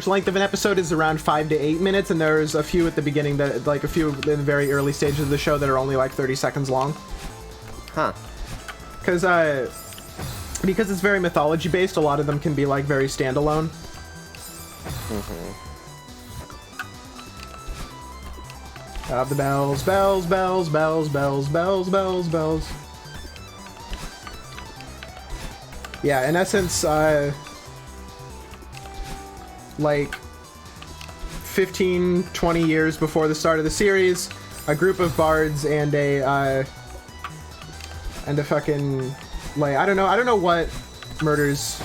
length of an episode is around 5 to 8 minutes, and there's a few at the beginning that, like, a few in the very early stages of the show that are only like 30 seconds long. Huh. Because it's very mythology based, a lot of them can be like very standalone. Of the bells, bells, bells, bells, bells, bells, bells, bells. Yeah, in essence, like 15, 20 years before the start of the series, a group of bards and a fucking, like, I don't know what Murder's,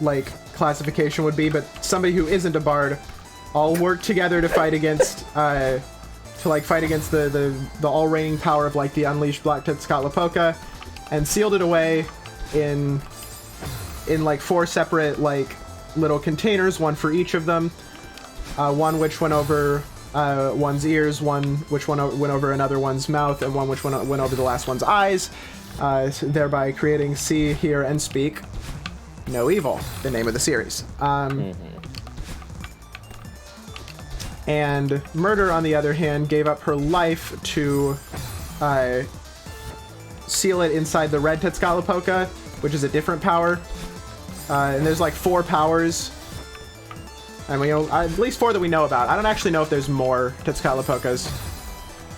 like, classification would be, but somebody who isn't a bard all work together to fight against, the all-reigning power of, like, the unleashed Black Tezcatlipoca, and sealed it away in like 4 separate, like, little containers, one for each of them, one which went over one's ears, one which went over another one's mouth, and one which went over the last one's eyes, thereby creating See, Hear, and Speak No Evil, the name of the series. And Murder, on the other hand, gave up her life to seal it inside the Red Tezcatlipoca, which is a different power. And there's like 4 powers. And we know, at least 4 that we know about. I don't actually know if there's more Tezcatlipocas.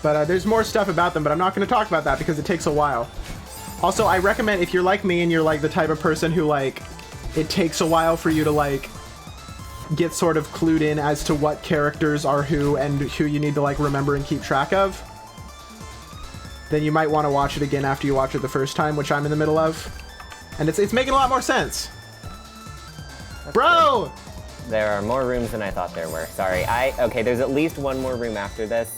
But there's more stuff about them, but I'm not going to talk about that because it takes a while. Also, I recommend, if you're like me and you're like the type of person who, like, it takes a while for you to, like, get sort of clued in as to what characters are who and who you need to, like, remember and keep track of, then you might want to watch it again after you watch it the first time, which I'm in the middle of. And it's making a lot more sense. That's Bro! Good. There are more rooms than I thought there were. Sorry. Okay, there's at least one more room after this.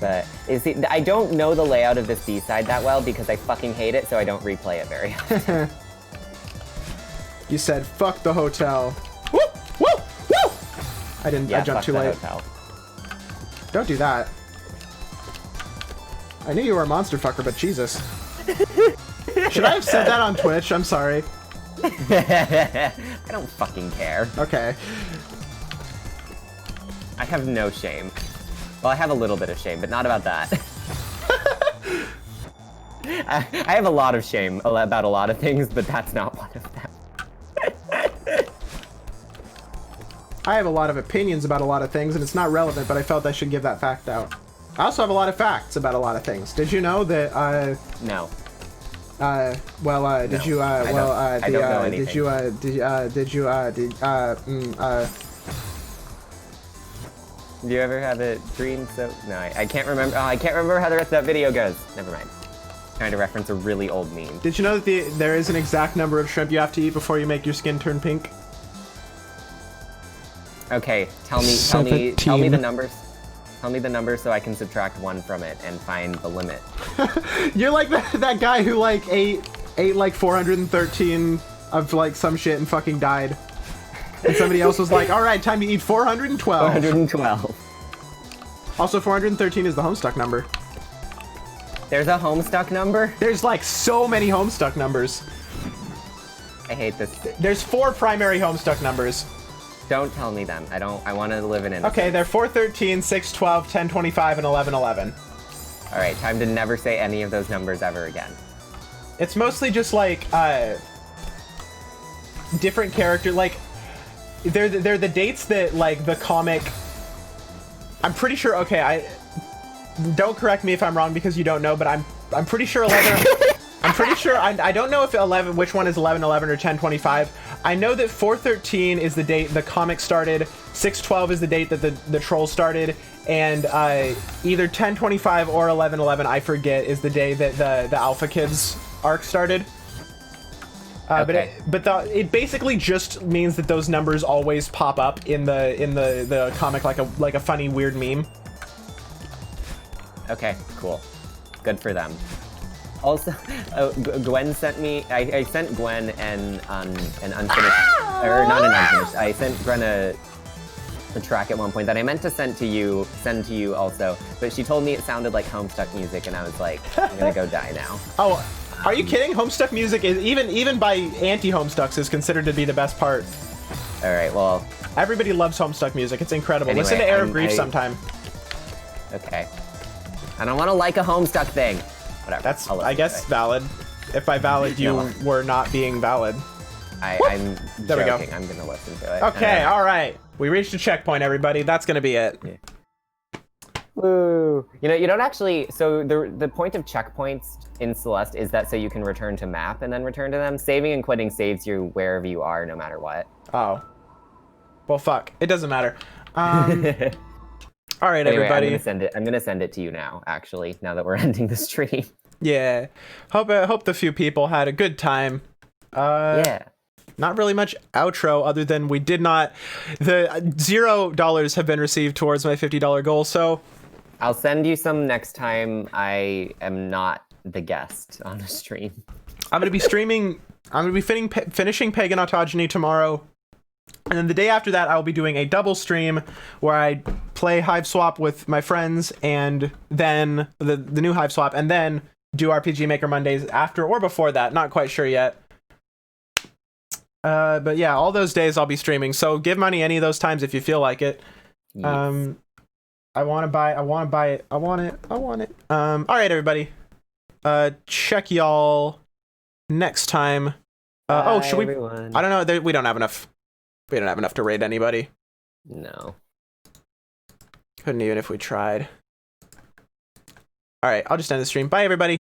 But I don't know the layout of this B-side that well because I fucking hate it, so I don't replay it very often. You said, fuck the hotel. Woo! Woo! Woo! I jumped too late. Hotel. Don't do that. I knew you were a monster fucker, but Jesus. Should I have said that on Twitch? I'm sorry. I don't fucking care. Okay. I have no shame. Well, I have a little bit of shame, but not about that. I have a lot of shame about a lot of things, but that's not one of them. I have a lot of opinions about a lot of things, and it's not relevant, but I felt I should give that fact out. I also have a lot of facts about a lot of things. Did you know that, No. did you, I don't know anything. Do you ever have it green? So no, I can't remember. Oh, I can't remember how the rest of that video goes. Never mind. Trying to reference a really old meme. Did you know that there is an exact number of shrimp you have to eat before you make your skin turn pink? Okay, tell me the numbers. Tell me the numbers so I can subtract 1 from it and find the limit. You're like that guy who like ate like 413 of like some shit and fucking died. And somebody else was like, all right, time to eat 412. 412. Also, 413 is the Homestuck number. There's a Homestuck number? There's like so many Homestuck numbers. I hate this. There's 4 primary Homestuck numbers. Don't tell me them. I want to live in innocence. Okay, they're 413, 612, 1025, and 1111. All right, time to never say any of those numbers ever again. It's mostly just like different character, like they're the dates that like the comic. I'm pretty sure. Okay, I don't correct me if I'm wrong because you don't know, but I'm pretty sure 11. I'm pretty sure. I don't know if 11. Which one is 1111 or 1025? I know that 413 is the date the comic started, 612 is the date that the troll started, and either 1025 or 1111, I forget, is the day that the Alpha Kids arc started. Okay. But it basically just means that those numbers always pop up in the comic like a funny weird meme. Okay, cool. Good for them. Also, Gwen sent me. I sent Gwen an unfinished, or not an unfinished. I sent Gwen a track at one point that I meant to send to you also, but she told me it sounded like Homestuck music, and I was like, I'm gonna go die now. Oh, are you kidding? Homestuck music is even by anti-Homestucks is considered to be the best part. All right, well, everybody loves Homestuck music. It's incredible. Anyway, Listen to Air of Grief sometime. Okay. I don't want to like a Homestuck thing. Whatever. That's, I guess, valid. If by valid you were not being valid. I'm there joking. We go. I'm gonna listen to it. Okay, all right. We reached a checkpoint, everybody. That's gonna be it. Yeah. Woo! You know, you don't actually. So the point of checkpoints in Celeste is that so you can return to map and then return to them. Saving and quitting saves you wherever you are, no matter what. Oh. Well, fuck. It doesn't matter. All right, anyway, everybody. I'm gonna send it to you now. Actually, now that we're ending the stream. Yeah. Hope the few people had a good time. Yeah. Not really much outro other than we did not. The $0 have been received towards my $50 goal. So I'll send you some next time I am not the guest on a stream. I'm gonna be streaming. I'm gonna be finishing Pagan Autogeny tomorrow. And then the day after that, I'll be doing a double stream where I play Hive Swap with my friends, and then the new Hive Swap, and then do RPG Maker Mondays after or before that. Not quite sure yet. But yeah, all those days I'll be streaming. So give money any of those times if you feel like it. Yes. I want to buy it. I want it. All right, everybody. Check y'all next time. Oh, should we? Everyone. I don't know. We don't have enough. We don't have enough to raid anybody. No. Couldn't even if we tried. All right, I'll just end the stream. Bye, everybody.